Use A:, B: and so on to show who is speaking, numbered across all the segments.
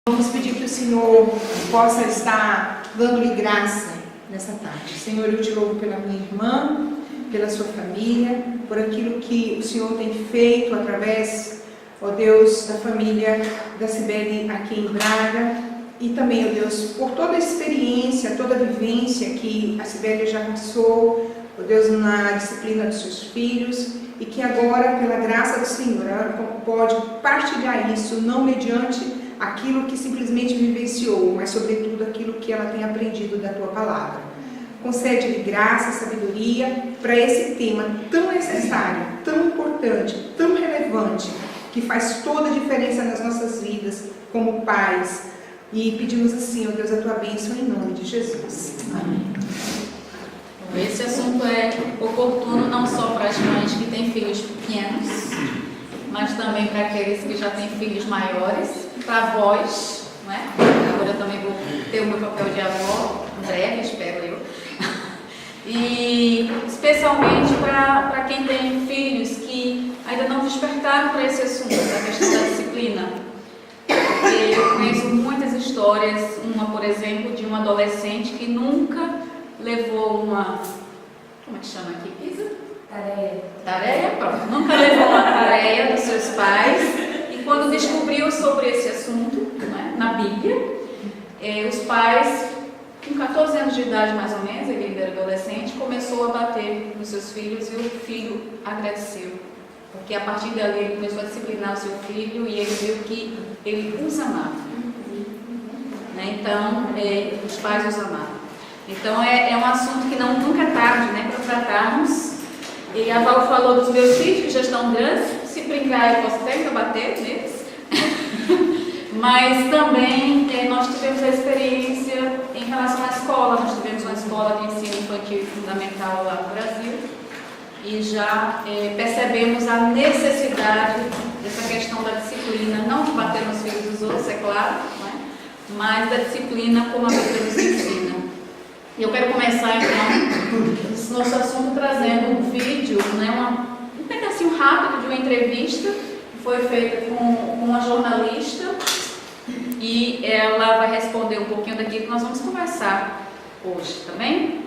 A: Vamos pedir que o Senhor possa estar dando-lhe graça nessa tarde. Senhor, eu te louvo pela minha irmã, pela sua família, por aquilo que o Senhor tem feito através, ó Deus, da família da Cibele aqui em Braga, e também, ó Deus, por toda a experiência, toda a vivência que a Cibele já passou, ó Deus, na disciplina dos seus filhos, e que agora, pela graça do Senhor, ela pode partilhar isso, não mediante aquilo que simplesmente vivenciou, mas sobretudo aquilo que ela tem aprendido da tua palavra. Concede-lhe graça, sabedoria para esse tema tão necessário, tão importante, tão relevante, que faz toda a diferença nas nossas vidas como pais. E pedimos assim, ó Deus, a tua bênção em nome de Jesus. Amém.
B: Esse assunto é oportuno não só para as mães que têm filhos pequenos, mas também para aqueles que já têm filhos maiores, para avós, não é? Agora eu também vou ter o meu papel de avó, em breve, espero eu. E especialmente para quem tem filhos que ainda não despertaram para esse assunto, a questão da disciplina. Porque eu conheço muitas histórias, uma, por exemplo, de um adolescente que nunca levou uma... Como é que chama aqui? Pisa? Tareia, pronto. Nunca levou uma tareia dos seus pais. E quando descobriu sobre esse assunto, né, na Bíblia, os pais, com 14 anos de idade mais ou menos, ele ainda era adolescente, começou a bater nos seus filhos e o filho agradeceu. Porque a partir dali ele começou a disciplinar o seu filho e ele viu que ele os amava. Né? Então, os pais os amavam. Então é um assunto que nunca é tarde, né, para tratarmos. E a Val falou dos meus filhos que já estão grandes, se brincar eu posso até bater neles. Mas também nós tivemos a experiência em relação à escola. Nós tivemos uma escola de ensino infantil fundamental lá no Brasil e já percebemos a necessidade dessa questão da disciplina, não de bater nos filhos dos outros, é claro, né, mas da disciplina como a Bíblia nos ensina. Eu quero começar então esse nosso assunto trazendo um vídeo, né, um pedacinho rápido de uma entrevista que foi feita com uma jornalista e ela vai responder um pouquinho daquilo que nós vamos conversar hoje, tá bem?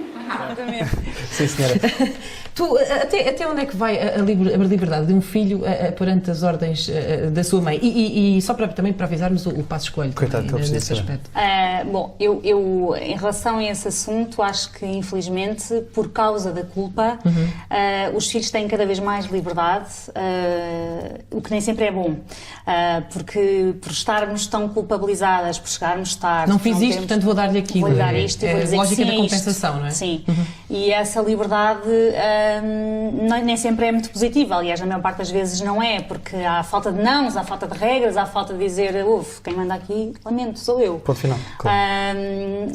C: Sim, senhora.
D: Tu, até onde é que vai a liberdade de um filho perante as ordens da sua mãe? E só também para avisarmos o Passos Coelho também, nesse aspecto.
E: Bom, eu em relação a esse assunto, acho que infelizmente, por causa da culpa, os filhos têm cada vez mais liberdade, o que nem sempre é bom. Porque por estarmos tão culpabilizadas, por chegarmos tarde...
D: Não fiz isto, portanto vou dar-lhe aquilo.
E: Vou dar isto e vou dizer
D: lógica
E: que sim,
D: da compensação, não é?
E: Sim. E essa liberdade nem sempre é muito positiva. Aliás, na maior parte das vezes não é, porque há falta de nãos, há falta de regras, há falta de dizer, quem manda aqui, lamento, sou eu.
C: Ponto final, claro.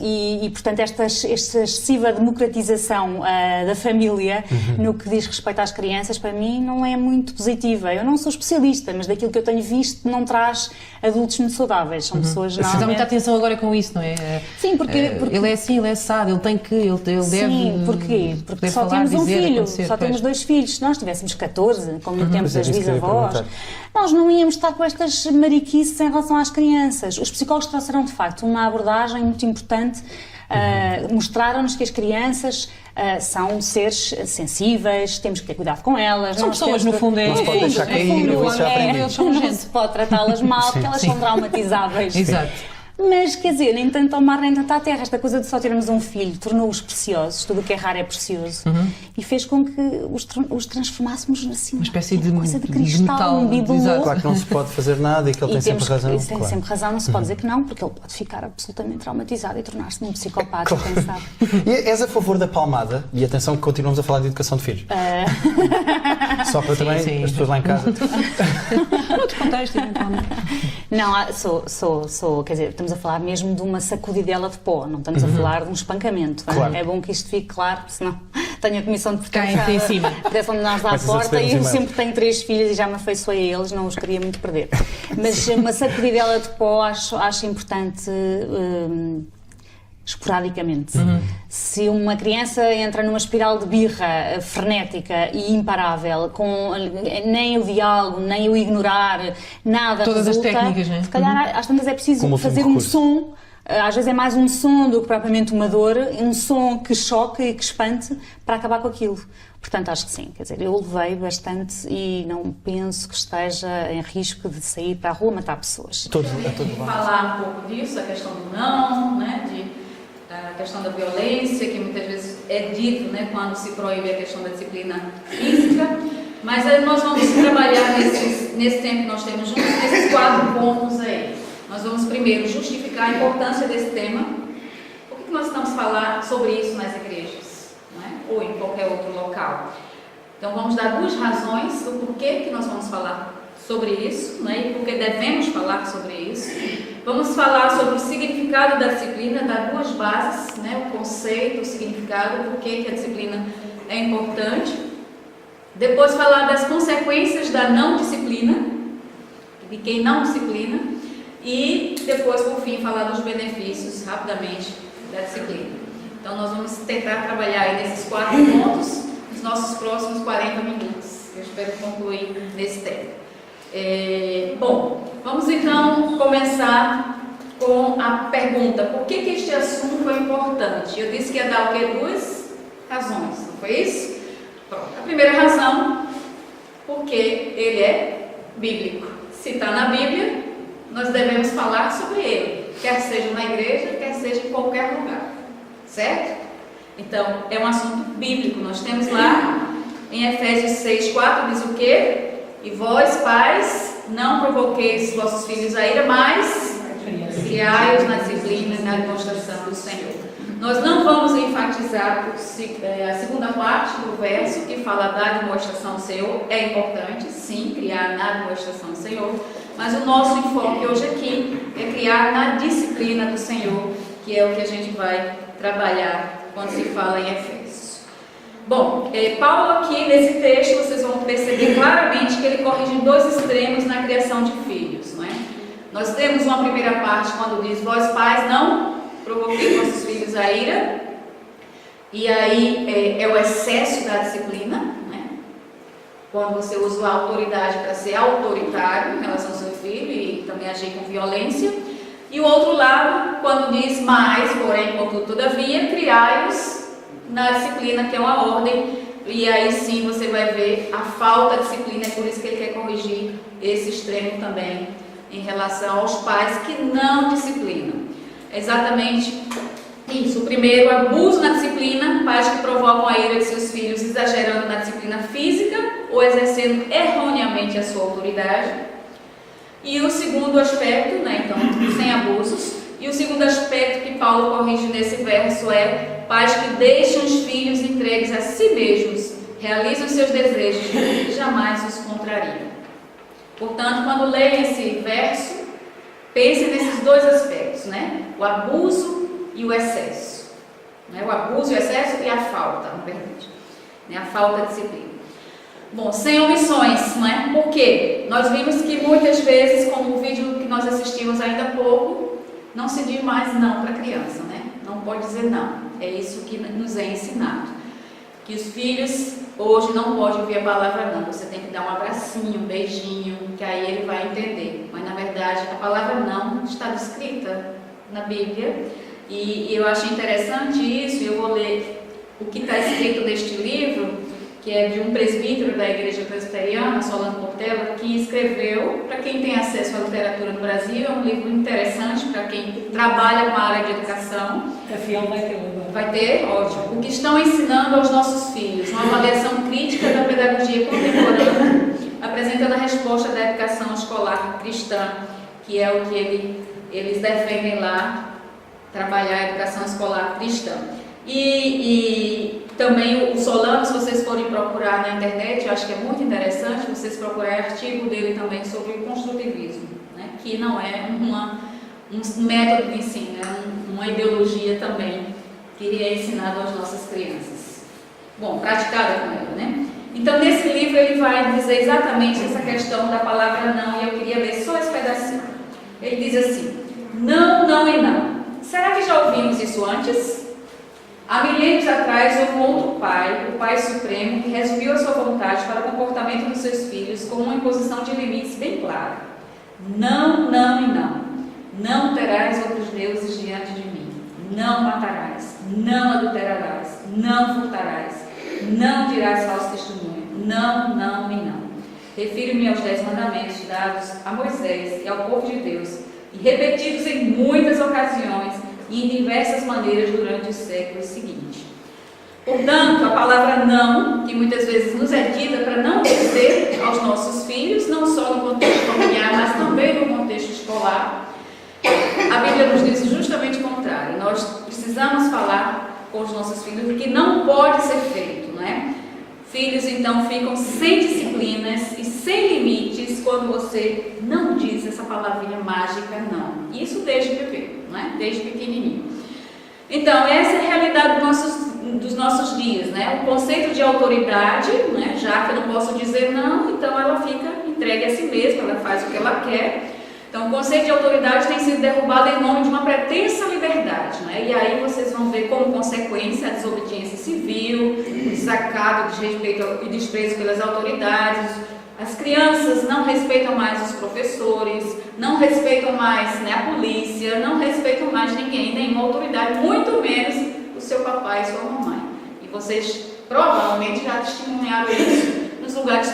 E: E portanto, esta excessiva democratização da família no que diz respeito às crianças, para mim, não é muito positiva. Eu não sou especialista, mas daquilo que eu tenho visto, não traz adultos muito saudáveis. São pessoas
D: normalmente... Dá muita atenção agora com isso, não é?
E: Sim, porque
D: ele é assim, ele é assado, ele tem que, ele deve...
E: Sim, porquê? Porque só temos um filho, só temos 2 filhos. Se nós tivéssemos 14, como no tempo das bisavós, nós não íamos estar com estas mariquices em relação às crianças. Os psicólogos trouxeram, de facto, uma abordagem muito importante. Mostraram-nos que as crianças são seres sensíveis, temos que ter cuidado com elas.
D: São pessoas, no fundo,
C: não se pode deixar cair,
D: eles são gente.
E: Não se pode tratá-las mal, porque elas são traumatizáveis.
D: Exato.
E: Mas, quer dizer, nem tanto ao mar, nem tanto à terra. Esta coisa de só termos um filho tornou-os preciosos, tudo o que é raro é precioso, e fez com que os transformássemos assim,
D: uma espécie de
E: coisa de cristal, um bibelô.
C: Claro que não se pode fazer nada e que ele tem sempre razão.
E: Ele tem sempre razão, não se pode dizer que não, porque ele pode ficar absolutamente traumatizado e tornar-se num psicopata, quem sabe.
C: E és a favor da palmada? E atenção que continuamos a falar de educação de filhos. Só para também as pessoas lá em casa.
D: Outro contexto, eventualmente.
E: Não, sou, quer dizer, estamos a falar mesmo de uma sacudidela de pó, não estamos a falar de um espancamento.
C: Claro.
E: É bom que isto fique claro, senão tenho a comissão de proteção.
D: Cai em cima.
E: Pressão-nos à porta e eu sempre tenho 3 filhos e já me afeiçoei a eles, não os queria muito perder. Mas uma sacudidela de pó acho importante esporadicamente. Se uma criança entra numa espiral de birra frenética e imparável, com nem o diálogo, nem o ignorar, nada
D: todas
E: resulta,
D: as técnicas, né?
E: Se calhar às tantas é preciso fazer um som, às vezes é mais um som do que propriamente uma dor, um som que choque e que espante para acabar com aquilo. Portanto, acho que sim, quer dizer, eu levei bastante e não penso que esteja em risco de sair para a rua matar pessoas.
B: Falar um pouco disso, a questão do não, né, a questão da violência, que muitas vezes é dito, né, quando se proíbe a questão da disciplina física, mas aí nós vamos trabalhar nesse tempo que nós temos juntos, nesses 4 pontos aí. Nós vamos primeiro justificar a importância desse tema. Por que nós estamos falando sobre isso nas igrejas, né, ou em qualquer outro local? Então vamos dar 2 razões do porquê que nós vamos falar sobre isso, né, e porque devemos falar sobre isso. Vamos falar sobre o significado da disciplina, dar 2 bases, né, o conceito, o significado, por que a disciplina é importante. Depois falar das consequências da não disciplina, de quem não disciplina, e depois, por fim, falar dos benefícios, rapidamente, da disciplina. Então nós vamos tentar trabalhar aí nesses 4 pontos nos nossos próximos 40 minutos. Eu espero concluir nesse tempo. Bom, vamos então começar com a pergunta: por que este assunto é importante? Eu disse que ia dar o quê? 2 razões, não foi isso? Pronto. A primeira razão, porque ele é bíblico. Se está na Bíblia, nós devemos falar sobre ele, quer seja na igreja, quer seja em qualquer lugar, certo? Então, é um assunto bíblico. Nós temos lá em Efésios 6:4, diz o quê? E vós, pais, não provoqueis vossos filhos a ira, mas criai-os na disciplina e na demonstração do Senhor. Nós não vamos enfatizar a segunda parte do verso, que fala da demonstração do Senhor. É importante, sim, criar na demonstração do Senhor, mas o nosso enfoque hoje aqui é criar na disciplina do Senhor, que é o que a gente vai trabalhar quando se fala em Efésios. Bom, Paulo aqui nesse texto, vocês vão perceber claramente que ele corrige 2 extremos na criação de filhos, não é? Nós temos uma primeira parte quando diz: vós pais não provoquei vossos filhos a ira, e aí é o excesso da disciplina, né? Quando você usa a autoridade para ser autoritário em relação ao seu filho e também agir com violência. E o outro lado, quando diz: mas, porém, contudo, todavia, criai-os na disciplina, que é uma ordem, e aí sim você vai ver a falta de disciplina. É por isso que ele quer corrigir esse extremo também em relação aos pais que não disciplinam. É exatamente isso. O primeiro, abuso na disciplina, pais que provocam a ira de seus filhos exagerando na disciplina física ou exercendo erroneamente a sua autoridade. E o segundo aspecto, né, então, sem abusos. E o segundo aspecto que Paulo corrige nesse verso é pais que deixam os filhos entregues a si mesmos, realizam seus desejos e jamais os contrariam. Portanto, quando leem esse verso, pense nesses 2 aspectos, né? O abuso e o excesso. Né? O abuso e o excesso e a falta, na verdade. Né? A falta de disciplina. Bom, sem omissões, não é? Por quê? Nós vimos que muitas vezes, como o vídeo que nós assistimos ainda há pouco, não se diz mais não para a criança, né? Não pode dizer não. É isso que nos é ensinado. Que os filhos hoje não podem ouvir a palavra não. Você tem que dar um abracinho, um beijinho, que aí ele vai entender. Mas na verdade a palavra não está descrita na Bíblia. E eu achei interessante isso, e eu vou ler o que está escrito neste livro, que é de um presbítero da Igreja Presbiteriana, Solano Portela, que escreveu, para quem tem acesso à literatura no Brasil, é um livro interessante para quem trabalha com a área de educação.
F: A Fiel vai ter agora.
B: Vai ter? Ótimo. O que estão ensinando aos nossos filhos, uma avaliação crítica da pedagogia contemporânea, apresentando a resposta da educação escolar cristã, que é o que eles defendem lá, trabalhar a educação escolar cristã. E também o Solano, se vocês forem procurar na internet, eu acho que é muito interessante vocês procurarem artigo dele também sobre o construtivismo, né? Que não é um método de ensino, é uma ideologia também que é ensinado às nossas crianças. Bom, praticada com ela, né? Então, nesse livro ele vai dizer exatamente essa questão da palavra não, e eu queria ler só esse pedacinho. Ele diz assim: não, não e não. Será que já ouvimos isso antes? Há milênios atrás houve um outro pai, o Pai Supremo, que resumiu a sua vontade para o comportamento dos seus filhos com uma imposição de limites bem clara. Não, não e não. Não terás outros deuses diante de mim. Não matarás. Não adulterarás. Não furtarás. Não dirás falso testemunho. Não, não e não. Refiro-me aos 10 mandamentos dados a Moisés e ao povo de Deus e repetidos em muitas ocasiões e em diversas maneiras durante os séculos seguintes. Portanto, a palavra não, que muitas vezes nos é dita para não dizer aos nossos filhos, não só no contexto familiar, mas também no contexto escolar, a Bíblia nos diz justamente o contrário. Nós precisamos falar com os nossos filhos o que não pode ser feito, não é? Filhos, então, ficam sem disciplinas e sem limites quando você não diz essa palavrinha mágica não. Isso desde bebê, não é? Desde pequenininho. Então, essa é a realidade dos nossos dias, né? O conceito de autoridade, né? Já que eu não posso dizer não, então ela fica entregue a si mesma, ela faz o que ela quer. Então, o conceito de autoridade tem sido derrubado em nome de uma pretensa liberdade, né? E aí vocês vão ver como consequência a desobediência civil, o desacato, desrespeito e desprezo pelas autoridades. As crianças não respeitam mais os professores, não respeitam mais, né, a polícia, não respeitam mais ninguém, nenhuma autoridade, muito menos o seu papai e sua mamãe. E vocês provavelmente já testemunharam isso nos lugares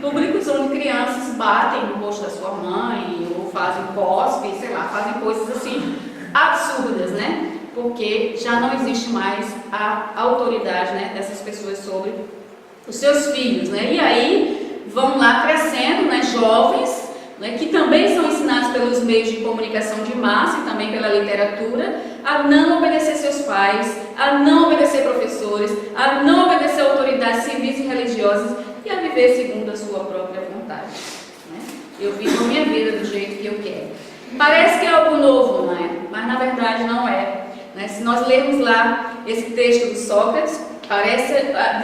B: públicos onde crianças batem no rosto da sua mãe ou fazem cospe, sei lá, fazem coisas assim absurdas, né? Porque já não existe mais a autoridade, né, dessas pessoas sobre os seus filhos, né? E aí vão lá crescendo, né, jovens, né, que também são ensinados pelos meios de comunicação de massa e também pela literatura a não obedecer seus pais, a não obedecer professores, a não obedecer autoridades civis e religiosas e a viver segundo a sua própria vontade, né? Eu vivo a minha vida do jeito que eu quero. Parece que é algo novo, não é? Mas na verdade não é, né? Se nós lermos lá esse texto do Sócrates, parece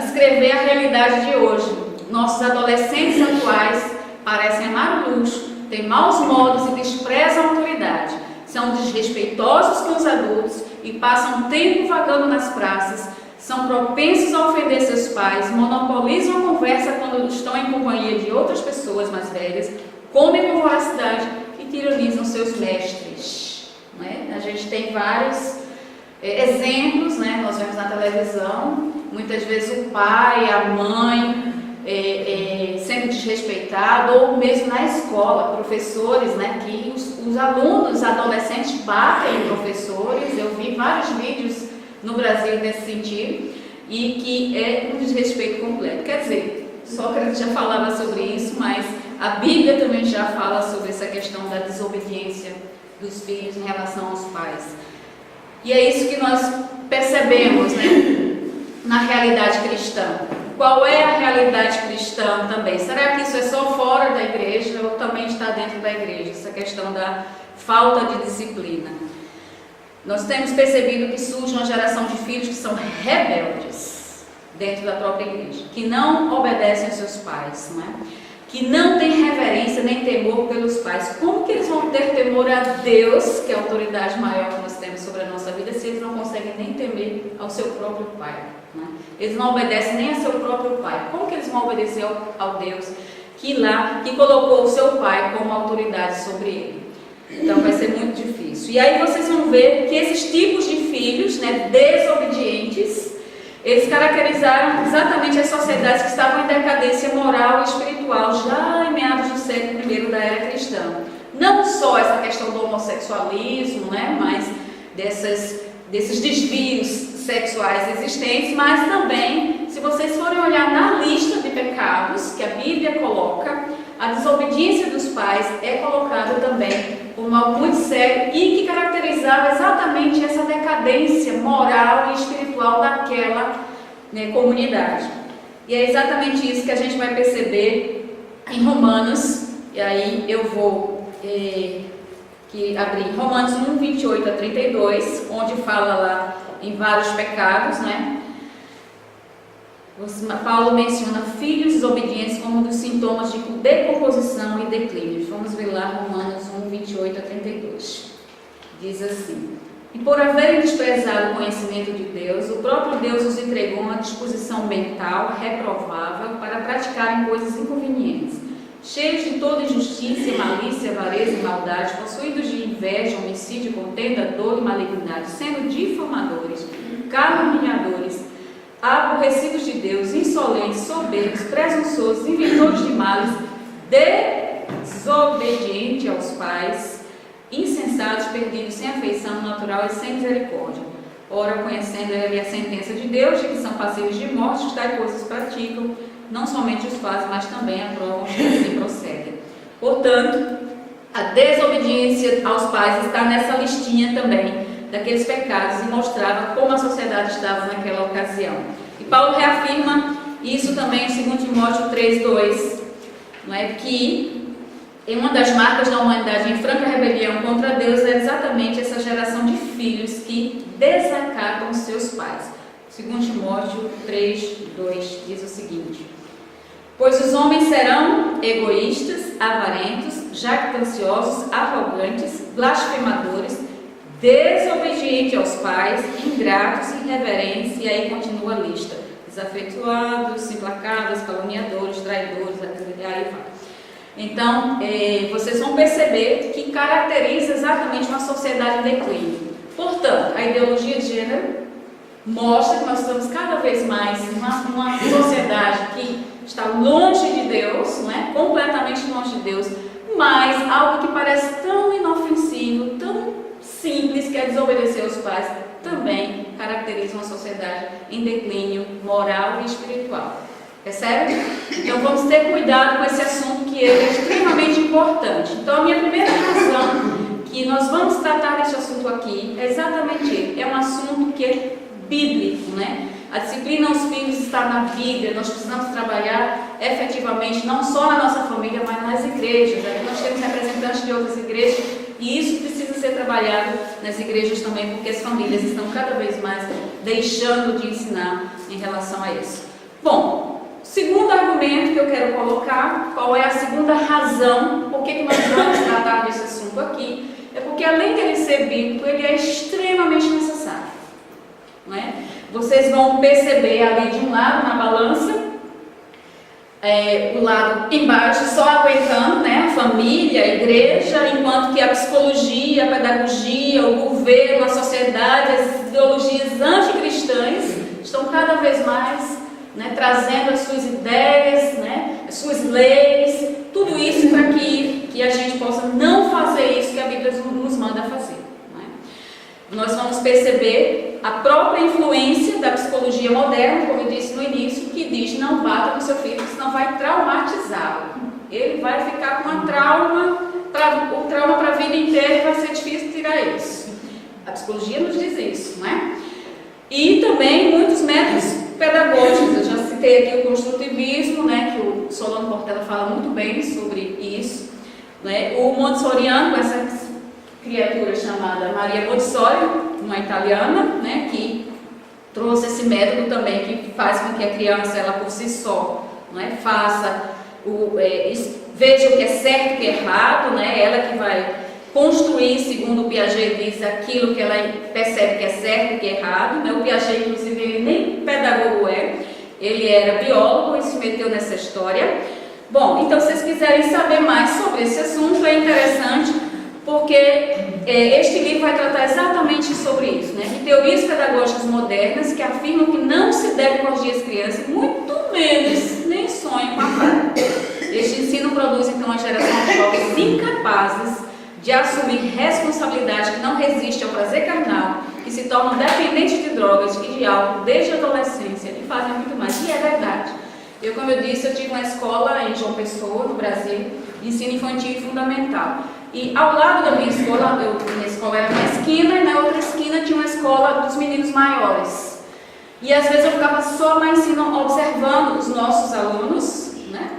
B: descrever a realidade de hoje. Nossos adolescentes atuais parecem amar o luxo, têm maus modos e desprezam a autoridade. São desrespeitosos com os adultos e passam tempo vagando nas praças. São propensos a ofender seus pais, monopolizam a conversa quando estão em companhia de outras pessoas mais velhas, comem com voracidade e tiranizam seus mestres, né? A gente tem vários exemplos, né? Nós vemos na televisão, muitas vezes o pai, a mãe sendo desrespeitado, ou mesmo na escola, professores, né? Que os alunos, adolescentes batem em professores. Eu vi vários vídeos no Brasil nesse sentido, e que é um desrespeito completo. Quer dizer, Sócrates já falava sobre isso, mas a Bíblia também já fala sobre essa questão da desobediência dos filhos em relação aos pais. E é isso que nós percebemos, né, na realidade cristã. Qual é a realidade cristã também? Será que isso é só fora da igreja ou também está dentro da igreja? Essa questão da falta de disciplina. Nós temos percebido que surge uma geração de filhos que são rebeldes dentro da própria igreja, que não obedecem aos seus pais, não é? Que não têm reverência nem temor pelos pais. Como que eles vão ter temor a Deus, que é a autoridade maior que nós temos sobre a nossa vida, se eles não conseguem nem temer ao seu próprio pai, não é? Eles não obedecem nem ao seu próprio pai. Como que eles vão obedecer ao Deus que colocou o seu pai como autoridade sobre ele? Então vai ser muito difícil. E aí vocês vão ver que esses tipos de filhos, né, desobedientes, eles caracterizaram exatamente as sociedades que estavam em decadência moral e espiritual já em meados do século I da era cristã. Não só essa questão do homossexualismo, né, mas desses desvios sexuais existentes, mas também, se vocês forem olhar na lista de pecados que a Bíblia coloca, a desobediência dos pais é colocada também como algo muito sério e que caracterizava exatamente essa decadência moral e espiritual daquela, né, comunidade. E é exatamente isso que a gente vai perceber em Romanos, e aí eu vou abrir Romanos 1, 28 a 32, onde fala lá em vários pecados, né? Paulo menciona filhos desobedientes como um dos sintomas de decomposição e declínio. Vamos ver lá Romanos 1, 28 a 32. Diz assim: E por haverem desprezado o conhecimento de Deus, o próprio Deus os entregou uma disposição mental reprovável para praticarem coisas inconvenientes, cheios de toda injustiça, malícia, avareza e maldade, possuídos de inveja, homicídio, contenda, dor e malignidade, sendo difamadores, caluniadores, aborrecidos de Deus, insolentes, soberbos, presunçosos, inventores de males, desobedientes aos pais, insensatos, perdidos, sem afeição natural e sem misericórdia. Ora, conhecendo ele a sentença de Deus, de que são passíveis de morte, tais coisas praticam, não somente os fazem, mas também aprovam os que assim procedem. Portanto, a desobediência aos pais está nessa listinha também daqueles pecados e mostrava como a sociedade estava naquela ocasião. E Paulo reafirma isso também em 2 Timóteo 3:2, não é? Que uma das marcas da humanidade em franca rebelião contra Deus é exatamente essa geração de filhos que desacatam seus pais. 2 Timóteo 3:2 diz o seguinte: pois os homens serão egoístas, avarentos, jactanciosos, arrogantes, blasfemadores, desobedientes aos pais, ingratos, irreverentes, e aí continua a lista: desafetuados, implacáveis, caluniadores, traidores, e aí vai. Então, vocês vão perceber que caracteriza exatamente uma sociedade em declínio. Portanto, a ideologia de gênero mostra que nós estamos cada vez mais numa sociedade que está longe de Deus, não é? Completamente longe de Deus, mas algo que parece tão inofensivo, tão simples, que é desobedecer aos pais, também caracteriza uma sociedade em declínio moral e espiritual. Percebe? Então vamos ter cuidado com esse assunto, que ele é extremamente importante. Então a minha primeira razão que nós vamos tratar desse assunto aqui é exatamente ele. É um assunto que é bíblico, né? A disciplina aos filhos está na Bíblia. Nós precisamos trabalhar efetivamente, não só na nossa família, mas nas igrejas. Aqui nós temos representantes de outras igrejas e isso precisa ser trabalhado nas igrejas também, porque as famílias estão cada vez mais deixando de ensinar em relação a isso. Bom, segundo argumento que eu quero colocar, qual é a segunda razão por que nós vamos tratar desse assunto aqui, é porque além dele ser bíblico, ele é extremamente necessário, não é? Vocês vão perceber ali de um lado na balança, o lado embaixo só aguentando, né, a família, a igreja, enquanto que a psicologia, a pedagogia, o governo, a sociedade, as ideologias anticristãs estão cada vez mais, né, trazendo as suas ideias, né, as suas leis, tudo isso para que a gente possa não fazer isso que a Bíblia nos manda fazer. Nós vamos perceber a própria influência da psicologia moderna, como eu disse no início, que diz: não bata no seu filho, senão vai traumatizá-lo. Ele vai ficar com o trauma para a vida inteira e vai ser difícil tirar isso. A psicologia nos diz isso, não é? E também muitos métodos pedagógicos. Eu já citei aqui o construtivismo, né, que o Solano Portela fala muito bem sobre isso, né? O montessoriano, com essa criatura chamada Maria Montessori, uma italiana, né, que trouxe esse método também, que faz com que a criança, ela por si só, né, veja o que é certo e o que é errado, né, ela que vai construir, segundo o Piaget diz, aquilo que ela percebe que é certo e que é errado, né? O Piaget, inclusive, ele nem pedagogo ele era biólogo e se meteu nessa história. Bom, então, se vocês quiserem saber mais sobre esse assunto, é interessante, porque este livro vai tratar exatamente sobre isso, né? De teorias pedagógicas modernas que afirmam que não se deve corrigir as crianças, muito menos nem sonham com a falha. Este ensino produz então uma geração de jovens incapazes de assumir responsabilidade, que não resiste ao prazer carnal, que se tornam dependentes de drogas e de álcool desde a adolescência e fazem muito mais. E é verdade. Como eu disse, eu tive uma escola em João Pessoa, no Brasil, de ensino infantil e fundamental. E ao lado da minha escola, minha escola era na esquina, e na outra esquina tinha uma escola dos meninos maiores. E às vezes eu ficava só lá em cima observando os nossos alunos, né,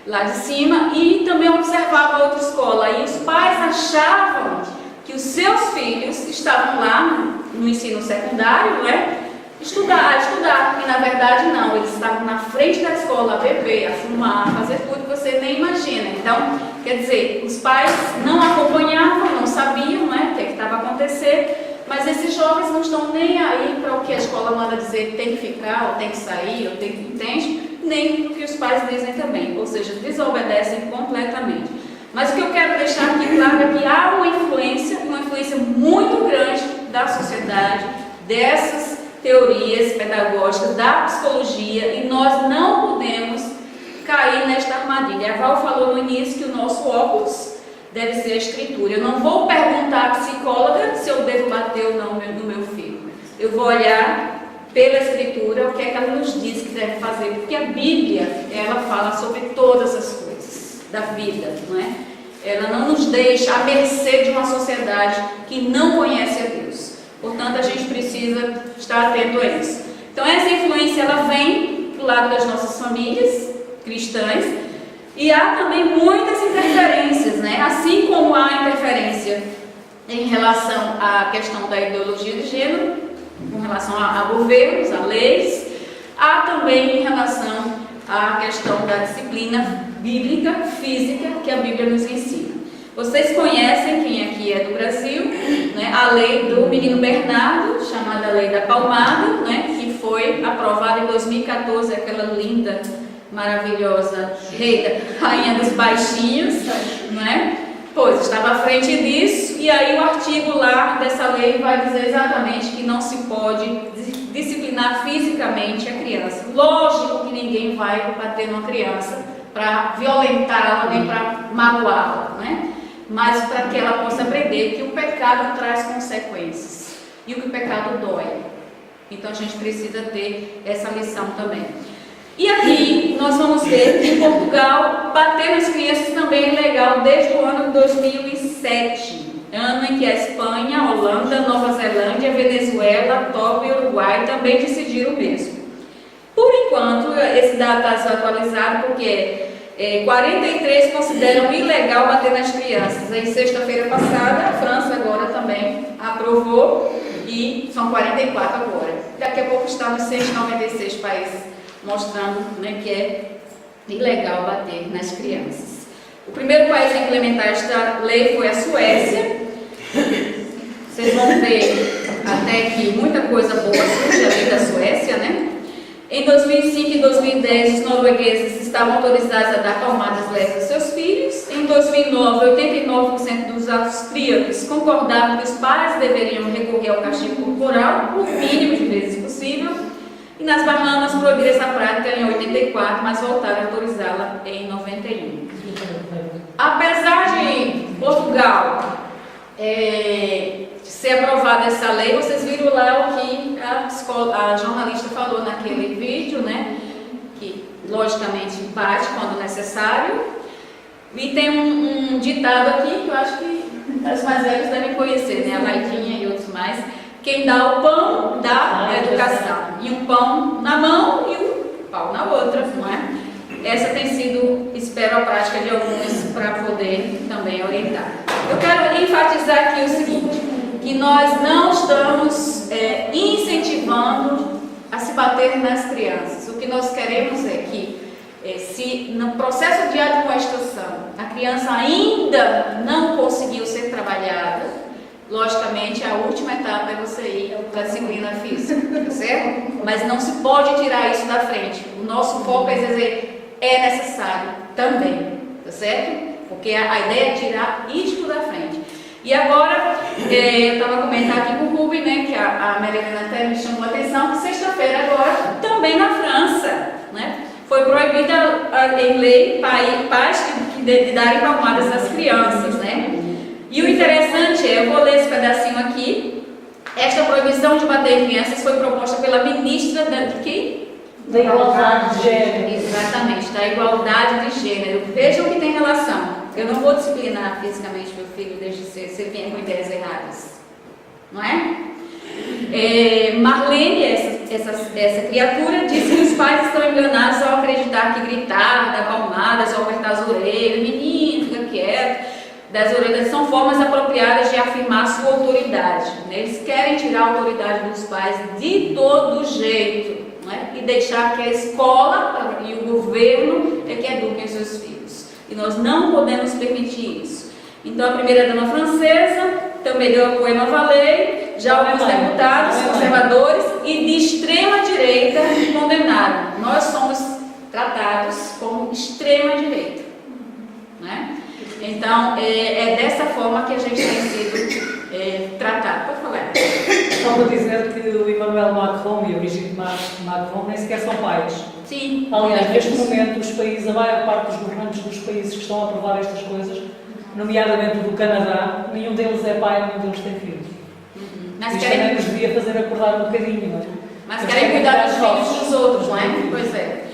B: lá de cima, e também observava outra escola. E os pais achavam que os seus filhos estavam lá no ensino secundário, né, estudar, e na verdade não, eles estavam na frente da escola a beber, a fumar, a fazer tudo que você nem imagina. Então, quer dizer, os pais não acompanhavam, não sabiam, né, o que estava acontecendo, Mas esses jovens não estão nem aí para o que a escola manda dizer tem que ficar, ou tem que sair, ou tem que entende, nem para o que os pais dizem também, ou seja, desobedecem completamente. Mas o que eu quero deixar aqui claro é que há uma influência muito grande da sociedade, dessas teorias pedagógicas, da psicologia, e nós não podemos cair nesta armadilha. A Val falou no início que o nosso óculos deve ser a escritura. Eu não vou perguntar à psicóloga se eu devo bater ou não no meu filho. Eu vou olhar pela escritura o que é que ela nos diz que deve fazer, porque a Bíblia, ela fala sobre todas as coisas da vida, não é? Ela não nos deixa à mercê de uma sociedade que não conhece a Deus. Portanto, a gente precisa estar atento a isso. Então, essa influência, ela vem do lado das nossas famílias cristãs, e há também muitas interferências, né? Assim como há interferência em relação à questão da ideologia de gênero, com relação a governos, a leis, há também em relação à questão da disciplina bíblica, física, que a Bíblia nos ensina. Vocês conhecem, quem aqui é do Brasil, né, a lei do menino Bernardo, chamada Lei da Palmada, né, que foi aprovada em 2014, aquela linda, maravilhosa rainha dos baixinhos, não é? Pois, estava à frente disso, e aí o artigo lá dessa lei vai dizer exatamente que não se pode disciplinar fisicamente a criança. Lógico que ninguém vai bater numa criança para violentá-la, nem para magoá-la, né? Mas para que ela possa aprender que o pecado traz consequências, e o que o pecado dói. Então a gente precisa ter essa lição também. E aqui nós vamos ver que em Portugal bater nas crianças também é legal desde o ano 2007, ano em que a Espanha, a Holanda, Nova Zelândia, Venezuela, Togo e Uruguai também decidiram o mesmo. Por enquanto, esse dado está desatualizado porque 43 consideram ilegal bater nas crianças. Aí, sexta-feira passada, a França agora também aprovou e são 44 agora. Daqui a pouco está nos 196 países, mostrando, né, que é ilegal bater nas crianças. O primeiro país a implementar esta lei foi a Suécia. Vocês vão ver até que muita coisa boa surge ali da Suécia, né? Em 2005 e 2010, os noruegueses estavam autorizados a dar palmadas leves aos seus filhos. Em 2009, 89% dos austríacos concordavam que os pais deveriam recorrer ao castigo corporal o mínimo de vezes possível. E nas Bahamas proibiram essa prática em 84, mas voltaram a autorizá-la em 91. Apesar de Portugal ser aprovada essa lei, vocês viram lá o que a jornalista falou naquele vídeo, né? Que logicamente bate quando necessário. E tem um ditado aqui que eu acho que os mais velhos devem conhecer, né? A Laiquinha e outros mais. Quem dá o pão, dá a educação. E um pão na mão e um pau na outra, não é? Essa tem sido, espero, a prática de alguns para poder também orientar. Eu quero enfatizar aqui o seguinte, que nós não estamos incentivando a se bater nas crianças. O que nós queremos é que, se no processo de admoestação a criança ainda não conseguiu ser trabalhada, logicamente, a última etapa é você ir para a disciplina física, tá certo? Mas não se pode tirar isso da frente. O nosso foco é dizer, é necessário também, tá certo? Porque a ideia é tirar isto da frente. E agora, eu estava comentando aqui com o Rubi, né, que a Marilena até me chamou a atenção, que sexta-feira agora, também na França, né, foi proibida em lei pais de darem palmadas às crianças, né? E o interessante é, eu vou ler esse pedacinho aqui, esta proibição de bater em crianças foi proposta pela ministra de quem?
E: Da igualdade de gênero.
B: Exatamente, da igualdade de gênero. Vejam que tem relação. Eu não vou disciplinar fisicamente meu filho desde cedo, se ele vier com ideias erradas. Não é? Marlene, essa criatura, disse que os pais estão enganados ao acreditar que gritar, dar palmadas, ou apertar as orelhas, menino, fica quieto, das orelhas, são formas apropriadas de afirmar sua autoridade. Né? Eles querem tirar a autoridade dos pais de todo jeito, né? E deixar que a escola e o governo é que eduquem os seus filhos. E nós não podemos permitir isso. Então a primeira-dama francesa também deu apoio à nova lei, já alguns deputados conservadores e de extrema direita condenaram. Nós somos tratados como extrema direita, né? Então, é dessa forma que a gente tem sido tratado. Pode falar.
F: Só para dizer que o Emmanuel Macron e o Brigitte Macron nem sequer são pais.
B: Sim.
F: Aliás, neste momento, os países, a maior parte dos governantes dos países que estão a aprovar estas coisas, nomeadamente do Canadá, nenhum deles é pai, nenhum deles tem filhos.
B: Mas
F: isto também nos devia fazer acordar um bocadinho, não é?
B: Mas querem cuidar dos filhos dos outros, não é? Pois é.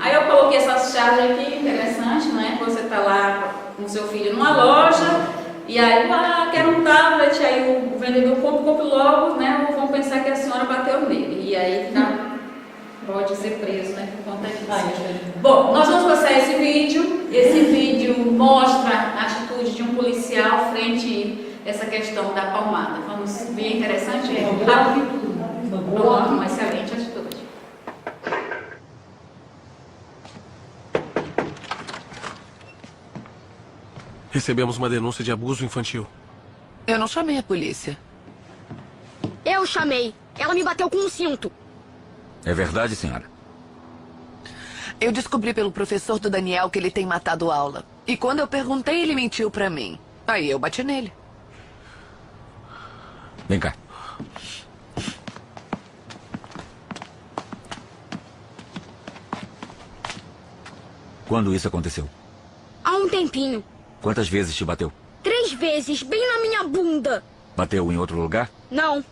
B: Aí eu coloquei essa charge aqui, interessante, não é? Você está lá com seu filho numa loja, e aí, quero um tablet, aí o vendedor compra logo, né? Ou vão pensar que a senhora bateu nele. E aí pode ser preso, né? Por conta disso. Bom, nós vamos passar esse vídeo. Esse vídeo mostra a atitude de um policial frente a essa questão da palmada. Vamos ver, interessante? Uma excelente atitude.
G: Recebemos uma denúncia de abuso infantil.
H: Eu não chamei a polícia.
I: Eu chamei. Ela me bateu com um cinto.
J: É verdade, senhora?
H: Eu descobri pelo professor do Daniel que ele tem matado aula. E quando eu perguntei, ele mentiu pra mim. Aí eu bati nele.
J: Vem cá. Quando isso aconteceu?
I: Há um tempinho.
J: Quantas vezes te bateu?
I: 3 vezes, bem na minha bunda.
J: Bateu em outro lugar?
I: Não.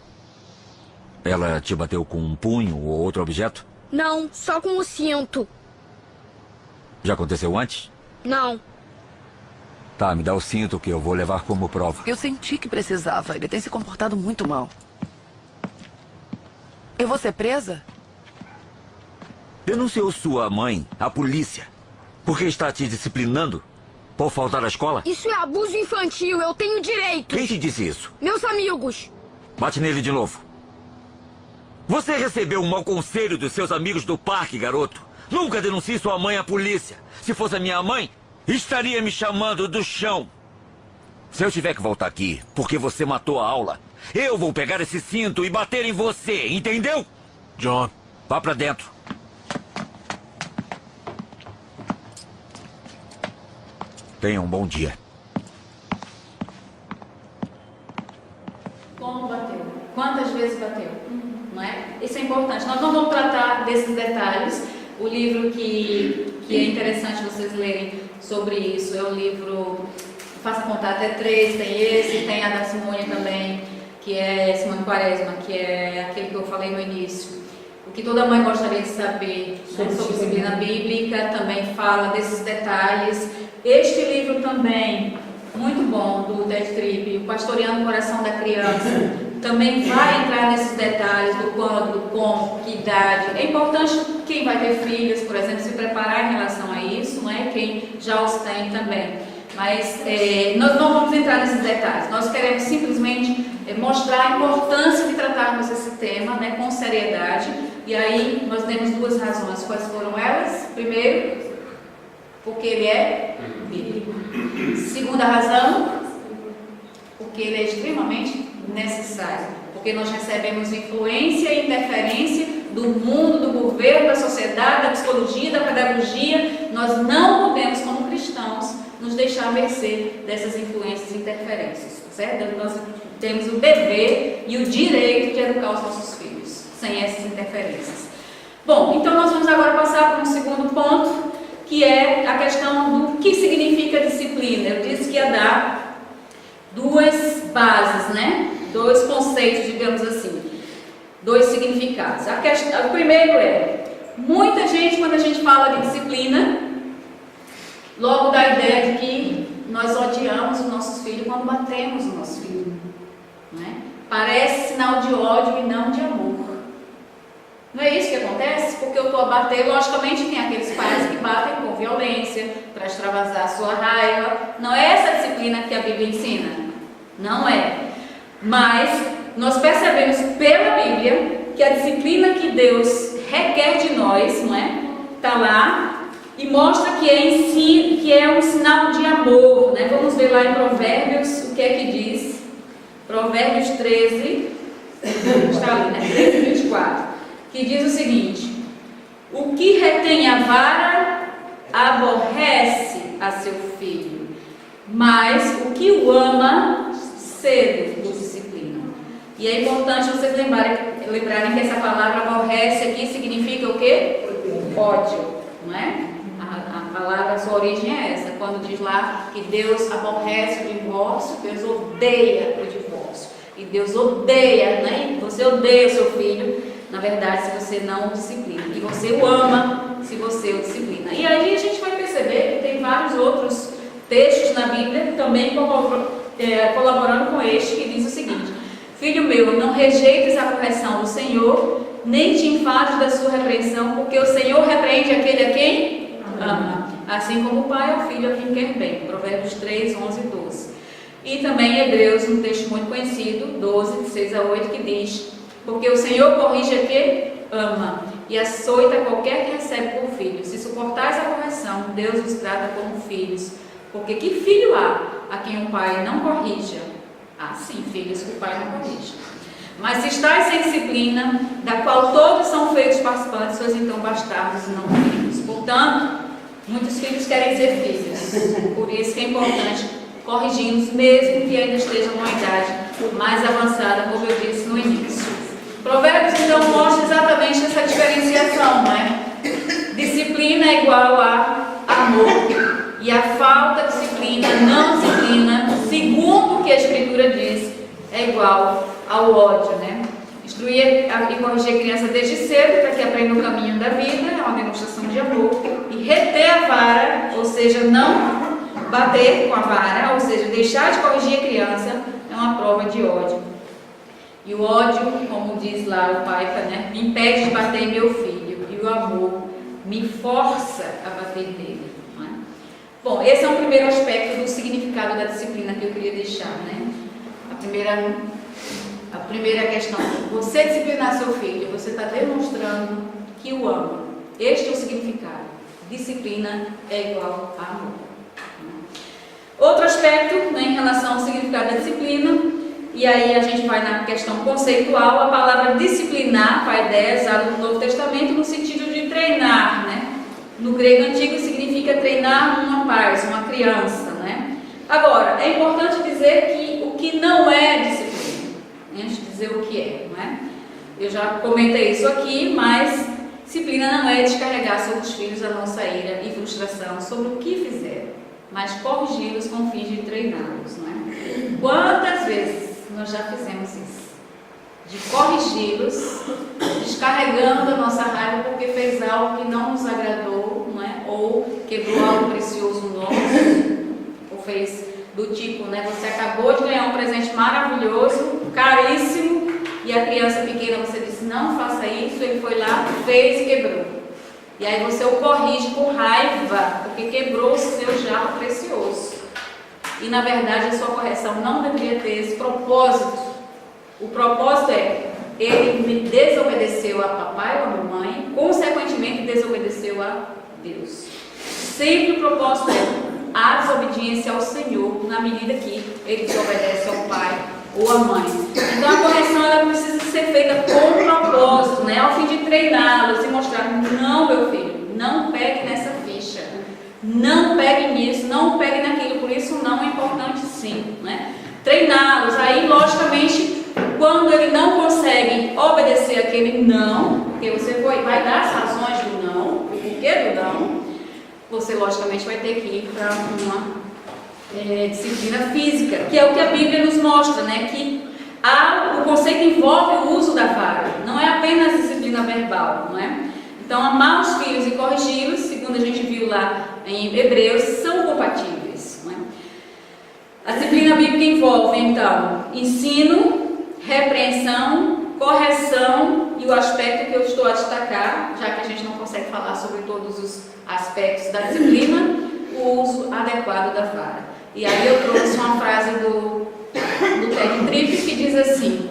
J: Ela te bateu com um punho ou outro objeto?
I: Não, só com o cinto.
J: Já aconteceu antes?
I: Não.
J: Tá, me dá o cinto que eu vou levar como prova.
H: Eu senti que precisava. Ele tem se comportado muito mal. Eu vou ser presa?
J: Denunciou sua mãe à polícia porque está te disciplinando por faltar à escola?
I: Isso é abuso infantil, eu tenho direito.
J: Quem te disse isso?
I: Meus amigos.
J: Bate nele de novo. Você recebeu um mau conselho dos seus amigos do parque, garoto. Nunca denuncie sua mãe à polícia. Se fosse a minha mãe, estaria me chamando do chão. Se eu tiver que voltar aqui porque você matou a aula, eu vou pegar esse cinto e bater em você, entendeu?
G: John.
J: Vá pra dentro. Tenha um bom dia.
B: Como bateu? Quantas vezes bateu? Não é? Isso é importante. Nós não vamos tratar desses detalhes. O livro que é interessante vocês lerem sobre isso é o livro Faça Contato, é 3, tem esse, tem a da Simone também, que é Simone Quaresma, que é aquele que eu falei no início. O que toda mãe gostaria de saber, né, sobre disciplina bíblica, também fala desses detalhes. Este livro também, muito bom, do Ted Tripp, o Pastoreando o Coração da Criança, também vai entrar nesses detalhes do quando, do como, que idade. É importante quem vai ter filhos, por exemplo, se preparar em relação a isso, não é? Quem já os tem também. Mas nós não vamos entrar nesses detalhes. Nós queremos simplesmente mostrar a importância de tratarmos esse tema, né, com seriedade. E aí nós temos 2 razões. Quais foram elas? Primeiro, porque ele é bíblico. Segunda razão, porque ele é extremamente necessário. Porque nós recebemos influência e interferência do mundo, do governo, da sociedade, da psicologia, da pedagogia. Nós não podemos, como cristãos, nos deixar à mercê dessas influências e interferências, certo? Nós temos o dever e o direito de educar os nossos filhos, sem essas interferências. Bom, então nós vamos agora passar para um segundo ponto, que é a questão do que significa disciplina. Eu disse que ia dar 2 bases, né? 2 conceitos, digamos assim, 2 significados. O primeiro é, muita gente, quando a gente fala de disciplina, logo dá a ideia de que nós odiamos os nossos filhos quando batemos o nosso filho, né? Parece sinal de ódio e não de amor. Não é isso que acontece? Porque eu estou a bater, logicamente tem aqueles pais que batem com violência para extravasar a sua raiva. Não é essa disciplina que a Bíblia ensina? Não é. Mas nós percebemos pela Bíblia que a disciplina que Deus requer de nós, não é? Está lá e mostra que é um sinal de amor, né? Vamos ver lá em Provérbios o que é que diz. Provérbios 13. está ali, né? 13:24, que diz o seguinte: o que retém a vara aborrece a seu filho, mas o que o ama cedo o disciplina. E é importante vocês lembrarem que essa palavra aborrece aqui significa o quê? Ódio, não é? A palavra, a sua origem é essa. Quando diz lá que Deus aborrece o divórcio, Deus odeia o divórcio. E Deus odeia, né? Você odeia o seu filho, na verdade, se você não o disciplina. E você o ama se você o disciplina. E aí a gente vai perceber que tem vários outros textos na Bíblia também colaborando com este, que diz o seguinte: filho meu, não rejeites a correção do Senhor, nem te enfades da sua repreensão, porque o Senhor repreende aquele a quem ama, assim como o pai ao filho a quem quer bem. Provérbios 3, 11 e 12. E também Hebreus, um texto muito conhecido, 12, de 6 a 8, que diz: porque o Senhor corrige a quem ama, e açoita qualquer que recebe por filho. Se suportais a correção, Deus os trata como filhos. Porque que filho há a quem o pai não corrija? Há sim filhos que o pai não corrige. Mas se estáis sem disciplina, da qual todos são feitos participantes, sois então bastardos e não filhos. Portanto, muitos filhos querem ser filhos. Por isso que é importante corrigi-los, mesmo que ainda estejam numa idade mais avançada, como eu disse no início. Provérbios então mostra exatamente essa diferenciação, né? Disciplina é igual a amor. E a falta de disciplina, não disciplina, segundo o que a Escritura diz, é igual ao ódio, né? Instruir e corrigir a criança desde cedo, para que aprenda o caminho da vida, é uma demonstração de amor. E reter a vara, ou seja, não bater com a vara, ou seja, deixar de corrigir a criança, é uma prova de ódio. E o ódio, como diz lá o pai, né, me impede de bater em meu filho, e o amor me força a bater nele. Bom, esse é o primeiro aspecto do significado da disciplina que eu queria deixar, né? A primeira questão: você disciplinar seu filho, você está demonstrando que o ama. Este é o significado. Disciplina é igual a amor. Outro aspecto, né, em relação ao significado da disciplina, e aí a gente vai na questão conceitual. A palavra disciplinar, a ideia é usada no Novo Testamento no sentido de treinar, né? No grego antigo significa treinar um rapaz, uma criança, né? Agora, é importante dizer que o que não é disciplina, né? Antes de dizer o que é, não é? Eu já comentei isso aqui, mas disciplina não é descarregar sobre os filhos a nossa ira e frustração sobre o que fizeram, mas corrigi-los com fins de treiná-los, não é? Quantas vezes nós já fizemos isso? De corrigi-los, descarregando a nossa raiva porque fez algo que não nos agradou, não é? Ou quebrou algo precioso nosso, ou fez do tipo, né? Você acabou de ganhar um presente maravilhoso, caríssimo, e a criança pequena, você disse, não faça isso, ele foi lá, fez e quebrou. E aí você o corrige com raiva, porque quebrou o seu jarro precioso. E na verdade a sua correção não deveria ter esse propósito. O propósito é, ele me desobedeceu a papai ou a mamãe, consequentemente desobedeceu a Deus. Sempre o propósito é a desobediência ao Senhor, na medida que ele desobedece ao pai ou à mãe. Então a correção ela precisa ser feita com propósito, né? Ao fim de treiná-los e mostrar, não, meu filho, não pegue nessa ficha, não pegue nisso, não pegue naquilo, por isso não é importante sim, né? Treiná-los, aí logicamente quando ele não consegue obedecer aquele não, porque você vai dar as razões do não, o porquê do não, você logicamente vai ter que ir para uma disciplina física, que é o que a Bíblia nos mostra, né? Que o conceito envolve o uso da vara, não é apenas disciplina verbal, não é? Então, amar os filhos e corrigi-los, segundo a gente viu lá em Hebreus, são compatíveis, não é? A disciplina bíblica envolve, então, ensino, repreensão, correção e o aspecto que eu estou a destacar, já que a gente não consegue falar sobre todos os aspectos da disciplina, o uso adequado da vara. E aí eu trouxe uma frase do Ted Tripp que diz assim,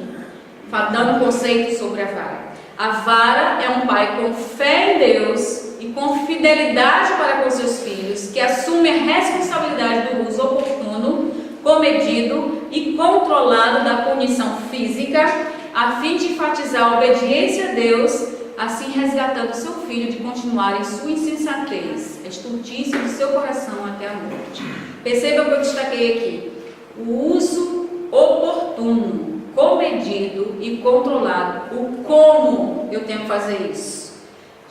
B: dando um conceito sobre a vara. A vara é um pai com fé em Deus e com fidelidade para com seus filhos, que assume a responsabilidade do uso oportuno, comedido e controlado da punição física, a fim de enfatizar a obediência a Deus, assim resgatando seu filho de continuar em sua insensatez, a estultícia do seu coração até a morte. Perceba o que eu destaquei aqui: o uso oportuno, comedido e controlado. O como eu tenho que fazer isso?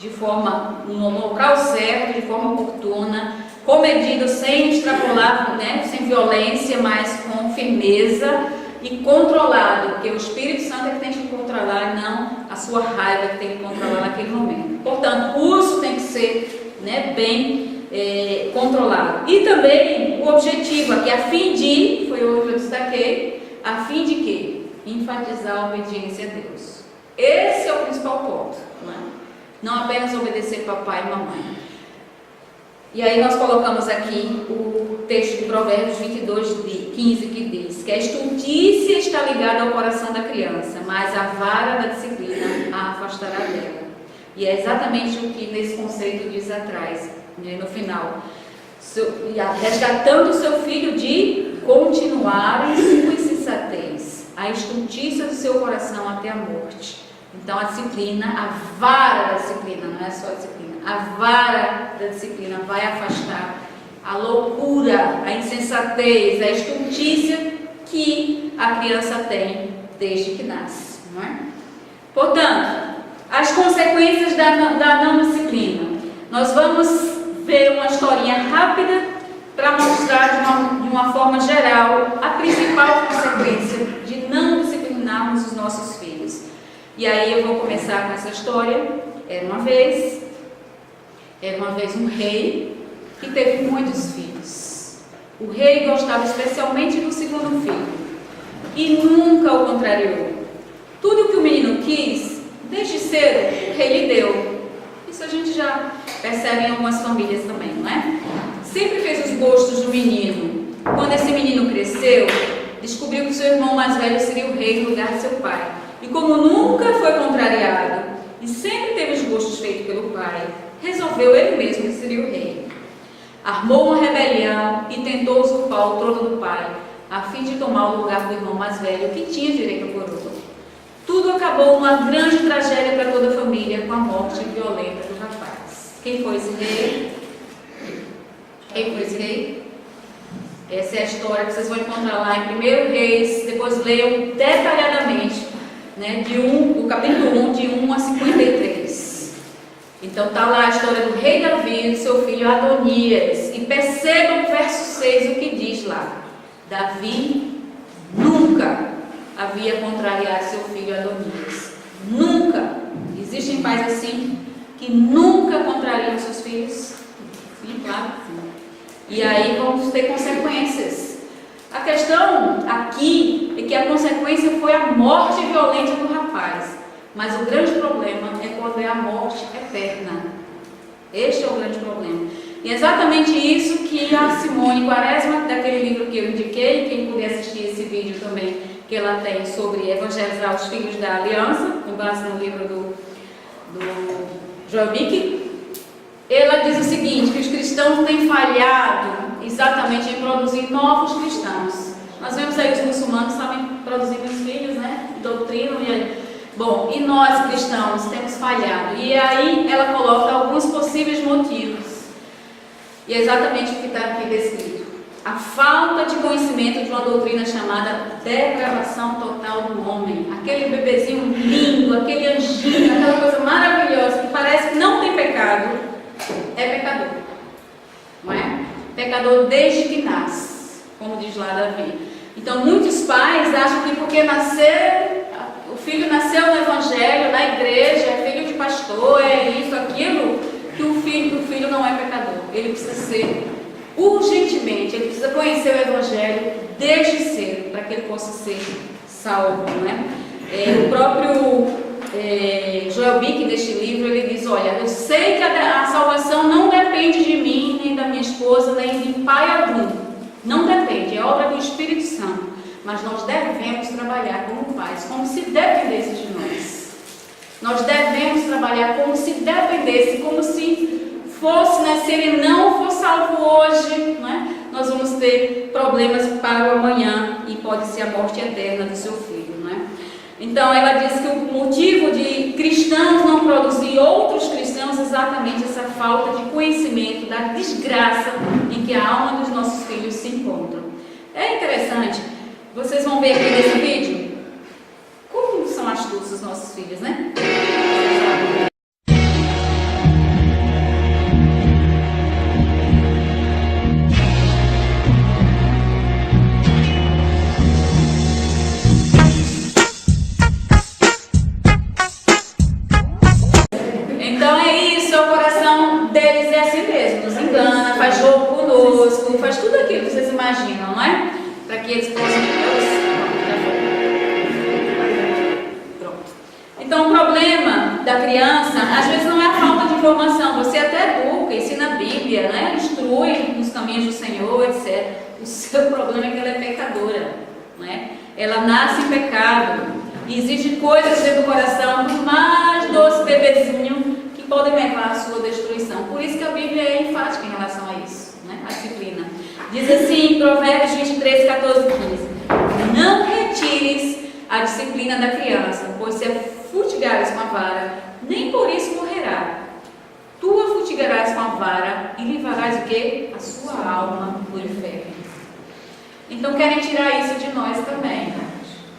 B: De forma, no local certo, de forma oportuna, comedido, sem extrapolar, né, sem violência, mas com firmeza, e controlado, porque o Espírito Santo é que tem que controlar, não a sua raiva que tem que controlar naquele momento. Portanto, o uso tem que ser, né, bem controlado. E também o objetivo aqui, a fim de, foi o que eu destaquei, a fim de quê? Enfatizar a obediência a Deus. Esse é o principal ponto, não é? Não apenas obedecer papai e mamãe. E aí nós colocamos aqui o texto de Provérbios 22:15, que diz que a estultícia está ligada ao coração da criança, mas a vara da disciplina a afastará dela. E é exatamente o que nesse conceito diz atrás, no final. Resgatando o seu filho de continuar em sua insensatez, a estultícia do seu coração até a morte. Então a disciplina, a vara da disciplina, não é só a disciplina, a vara da disciplina vai afastar a loucura, a insensatez, a estultícia que a criança tem desde que nasce, não é? Portanto, as consequências da não disciplina. Nós vamos ver uma historinha rápida para mostrar de uma forma geral a principal consequência de não disciplinarmos os nossos filhos. E aí eu vou começar com essa história. Era uma vez um rei que teve muitos filhos. O rei gostava especialmente do segundo filho e nunca o contrariou. Tudo que o menino quis, desde cedo, o rei lhe deu. Isso a gente já percebe em algumas famílias também, não é? Sempre fez os gostos do menino. Quando esse menino cresceu, descobriu que seu irmão mais velho seria o rei no lugar de seu pai. E como nunca foi contrariado e sempre teve os gostos feitos pelo pai, resolveu ele mesmo que seria o rei. Armou uma rebelião e tentou usurpar o trono do pai, a fim de tomar o lugar do irmão mais velho, que tinha direito à coroa. Tudo acabou numa grande tragédia para toda a família, com a morte violenta do rapaz. Quem foi esse rei? Quem foi esse rei? Essa é a história que vocês vão encontrar lá em 1 Reis, depois leiam detalhadamente, né, do capítulo 1, de 1 a 53. Então está lá a história do rei Davi e do seu filho Adonias. E percebam o verso 6, o que diz lá. Davi nunca havia contrariado seu filho Adonias. Nunca. Existem pais assim, que nunca contrariam seus filhos? Sim, claro. E aí vamos ter consequências. A questão aqui é que a consequência foi a morte violenta do rapaz. Mas o grande problema é quando é a morte eterna. Este é o grande problema. E é exatamente isso que a Simone Quaresma, daquele livro que eu indiquei, quem puder assistir esse vídeo também, que ela tem sobre evangelizar os filhos da aliança, com base no livro do Joel Bick, ela diz o seguinte, que os cristãos têm falhado exatamente em produzir novos cristãos. Nós vemos aí os muçulmanos sabem produzir os filhos, né? Doutrinam bom, e nós cristãos temos falhado. E aí ela coloca alguns possíveis motivos. E é exatamente o que está aqui descrito. A falta de conhecimento de uma doutrina chamada depravação total do homem. Aquele bebezinho lindo, aquele anjinho, aquela coisa maravilhosa que parece que não tem pecado, é pecador. Não é? Pecador desde que nasce, como diz lá Davi. Então muitos pais acham que porque o filho nasceu no evangelho, na igreja, é filho de pastor, é isso, aquilo, que o filho não é pecador. Ele precisa ser urgentemente, ele precisa conhecer o evangelho desde cedo, para que ele possa ser salvo, né? O próprio Joel Bick, neste livro, ele diz, olha, eu sei que a salvação não depende de mim, nem da minha esposa, nem de pai algum. Não depende, é obra do Espírito Santo. Mas nós devemos trabalhar como pais, como se dependesse de nós. Nós devemos trabalhar como se dependesse, como se fosse, né, se ele não for salvo hoje, né, nós vamos ter problemas para o amanhã e pode ser a morte eterna do seu filho, né? Então ela diz que o motivo de cristãos não produzir outros cristãos é exatamente essa falta de conhecimento da desgraça em que a alma dos nossos filhos se encontram. É interessante, vocês vão ver aqui nesse vídeo como são astutos os nossos filhos, né? Então é isso, o coração deles é assim mesmo, nos engana, faz jogo conosco, faz tudo aquilo que vocês imaginam, não é? Para que eles possam... Pronto. Então o problema da criança, às vezes não é a falta de informação, você até educa, ensina a Bíblia, né? Instrui nos caminhos do Senhor, etc. O seu problema é que ela é pecadora, né? Ela nasce em pecado e existe coisas dentro do coração do mais doce bebezinho que podem levar à sua destruição. Por isso que a Bíblia é enfática em relação a isso, né? A disciplina. Diz assim, Provérbios 23, 14 e 15: não retires a disciplina da criança, pois se a futigares com a vara, nem por isso morrerá. Tu a futigarás com a vara e livrarás o quê? A sua alma do inferno. Então querem tirar isso de nós também.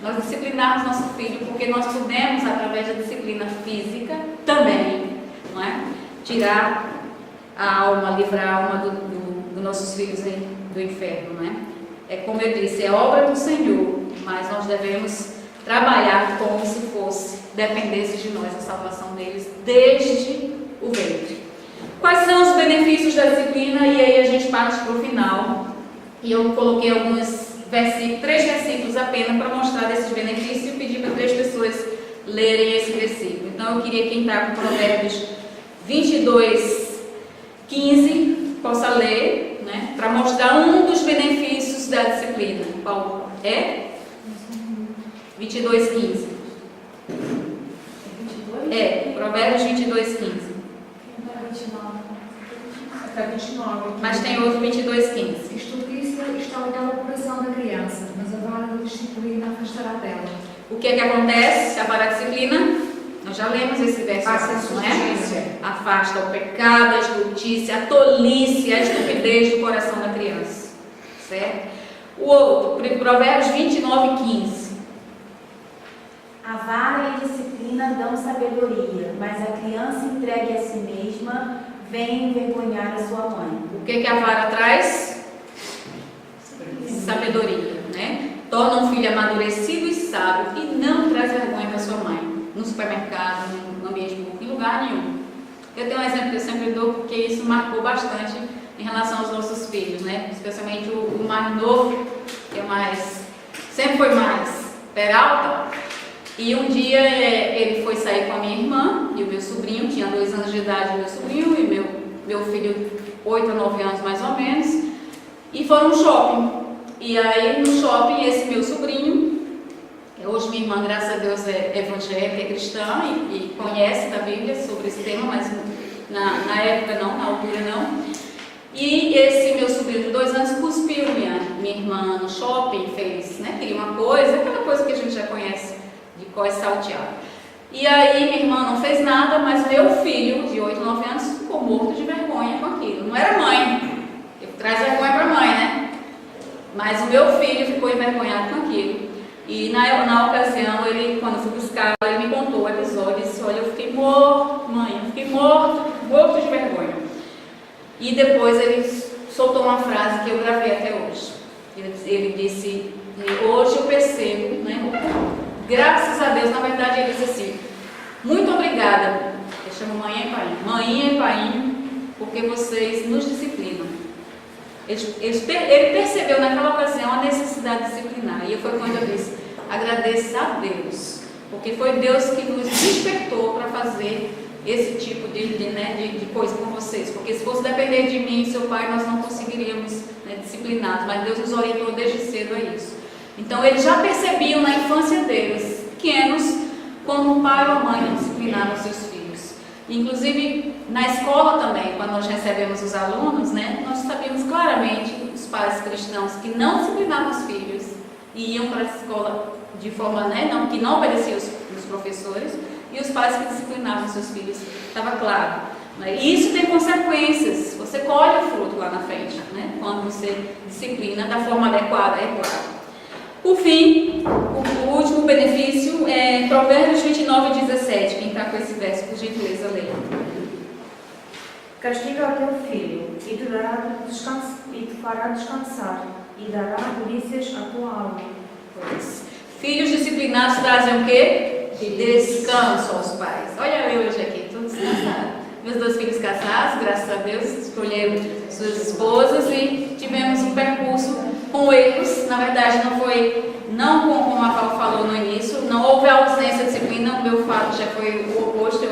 B: Nós disciplinarmos nosso filho, porque nós podemos, através da disciplina física, também, não é? Tirar a alma, livrar a alma dos nossos filhos do inferno, não é? É como eu disse, é obra do Senhor, mas nós devemos trabalhar como se dependesse de nós a salvação deles desde o ventre. Quais são os benefícios da disciplina? E aí a gente parte para o final. E eu coloquei alguns versículos, 3 versículos apenas para mostrar desses benefícios e pedir para 3 pessoas lerem esse versículo. Então eu queria quem está com Provérbios 22, 15 possa ler, né, para mostrar um dos benefícios da disciplina. Qual é? 22, 15. É, Provérbios 22, 15.
A: Até 29.
B: Mas tem outro 22, 15.
K: Estultícia está ligada ao coração da criança, mas a vara da disciplina afastará dela.
B: O que é que acontece? A vara da disciplina, nós já lemos esse verso, não é? Afasta o pecado, a estultícia, a tolice, a estupidez do coração da criança. Certo? O outro, Provérbios 29, 15.
L: A vara e a disciplina dão sabedoria, mas a criança entregue a si mesma vem envergonhar a sua mãe.
B: O que a vara traz? Sabedoria, né? Torna um filho amadurecido e sábio e não traz vergonha para sua mãe. No supermercado, no ambiente público, em lugar nenhum. Eu tenho um exemplo que eu sempre dou porque isso marcou bastante em relação aos nossos filhos, né? Especialmente o mais novo, que é mais, sempre foi mais peralta. E um dia ele foi sair com a minha irmã e o meu sobrinho, tinha 2 anos de idade o meu sobrinho e meu filho 8 a 9 anos mais ou menos, e foram no shopping. E aí no shopping esse meu sobrinho, hoje minha irmã, graças a Deus, é evangélica, é cristã e conhece da Bíblia sobre esse tema, mas na época não, na altura não. E esse meu sobrinho de 2 anos cuspiu minha irmã no shopping, fez, né, queria uma coisa, aquela coisa que a gente já conhece, de cós salteado. E aí minha irmã não fez nada, mas meu filho, de 8, 9 anos, ficou morto de vergonha com aquilo. Não era mãe, ele traz vergonha para a mãe, né? Mas o meu filho ficou envergonhado com aquilo. E na ocasião, quando eu fui buscar, ele me contou o episódio e disse: olha, eu fiquei morto, mãe, eu fiquei morto de vergonha. E depois ele soltou uma frase que eu gravei até hoje. Ele disse: hoje eu percebo, né? Graças a Deus, na verdade, ele disse assim: muito obrigada, eu chamo mãe e pai, porque vocês nos disciplinam. Ele percebeu naquela ocasião a necessidade de disciplinar. E foi quando eu disse: agradeço a Deus, porque foi Deus que nos despertou para fazer esse tipo de coisa com vocês. Porque se fosse depender de mim e seu pai, nós não conseguiríamos, né, disciplinar. Mas Deus nos orientou desde cedo a isso. Então eles já percebiam na infância deles, pequenos, como o pai ou a mãe não disciplinavam seus filhos. Inclusive na escola também, quando nós recebemos os alunos, né, nós sabíamos claramente os pais cristãos que não disciplinavam os filhos e iam para a escola de forma, que não obedecia os professores, e os pais que disciplinavam seus filhos, estava claro. E isso tem consequências, você colhe o fruto lá na frente, quando você disciplina da forma adequada, é claro. Por fim, o último benefício é Provérbios 29:17. Quem está com esse verso, por gentileza, leia.
L: Castiga o teu filho, e te fará descansar, e dará delícias à tua alma.
B: Pois. Filhos disciplinados trazem o quê? Descanso aos pais. Olha eu hoje aqui, tudo descansado. Meus 2 filhos casados, graças a Deus, escolheram suas esposas e tivemos um percurso com erros. Na verdade, não como a Paulo falou no início, não houve ausência de disciplina. O meu fato já foi o oposto.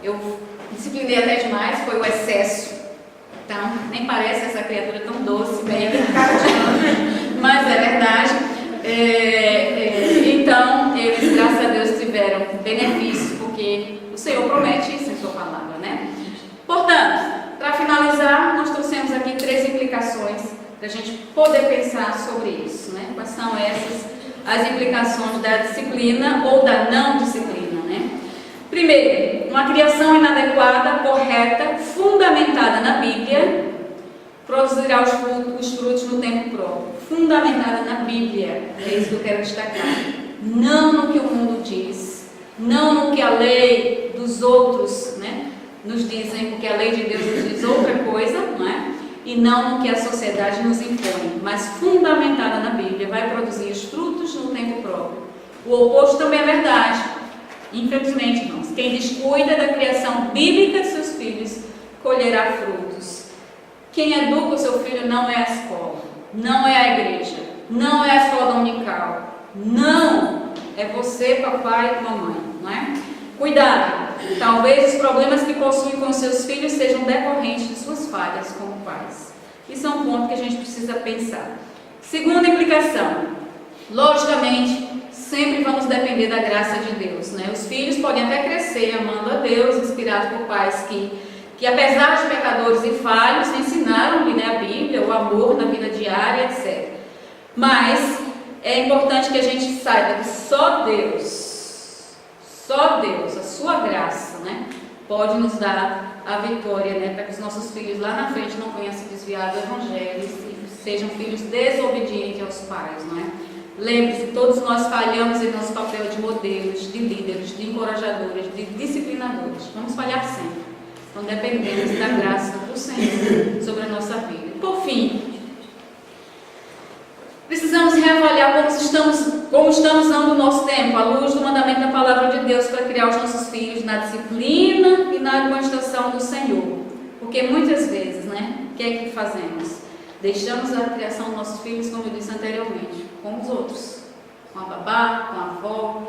B: Eu disciplinei até demais, foi o excesso. Então, nem parece essa criatura tão doce, bem mas é verdade. Então, eles, graças a Deus, tiveram benefícios, porque o Senhor promete isso em sua palavra, Portanto, para finalizar, nós trouxemos aqui 3 implicações para a gente poder pensar sobre isso, Quais são essas as implicações da disciplina ou da não disciplina, Primeiro, uma criação inadequada, correta, fundamentada na Bíblia, produzirá os frutos no tempo próprio. Fundamentada na Bíblia, é isso que eu quero destacar. Não no que o mundo diz, não no que a lei dos outros, nos dizem, porque a lei de Deus nos diz outra coisa, e não no que a sociedade nos impõe, mas fundamentada na Bíblia, vai produzir os frutos no tempo próprio. O oposto também é verdade. Infelizmente, irmãos, quem descuida da criação bíblica de seus filhos colherá frutos. Quem educa o seu filho não é a escola, não é a igreja, não é a escola dominical, não, é você, papai e mamãe, Cuidado, talvez os problemas que possuem com seus filhos sejam decorrentes de suas falhas como pais. Isso é um ponto que a gente precisa pensar. Segunda implicação, logicamente, sempre vamos depender da graça de Deus, Os filhos podem até crescer amando a Deus, inspirados por pais que apesar de pecadores e falhos, ensinaram-lhe a Bíblia, o amor na vida diária, etc. Mas é importante que a gente saiba que só Deus, a sua graça, pode nos dar a vitória, para que os nossos filhos lá na frente não venham se desviar do Evangelho e sejam filhos desobedientes aos pais, Lembre-se, todos nós falhamos em nosso papel de modelos, de líderes, de encorajadores, de disciplinadores. Vamos falhar sempre. Então dependemos da graça do Senhor sobre a nossa vida. E por fim, precisamos reavaliar como estamos usando o nosso tempo, à luz do mandamento da palavra de Deus, para criar os nossos filhos na disciplina e na administração do Senhor. Porque muitas vezes, o que é que fazemos? Deixamos a criação dos nossos filhos, como eu disse anteriormente, com os outros, com a babá, com a avó,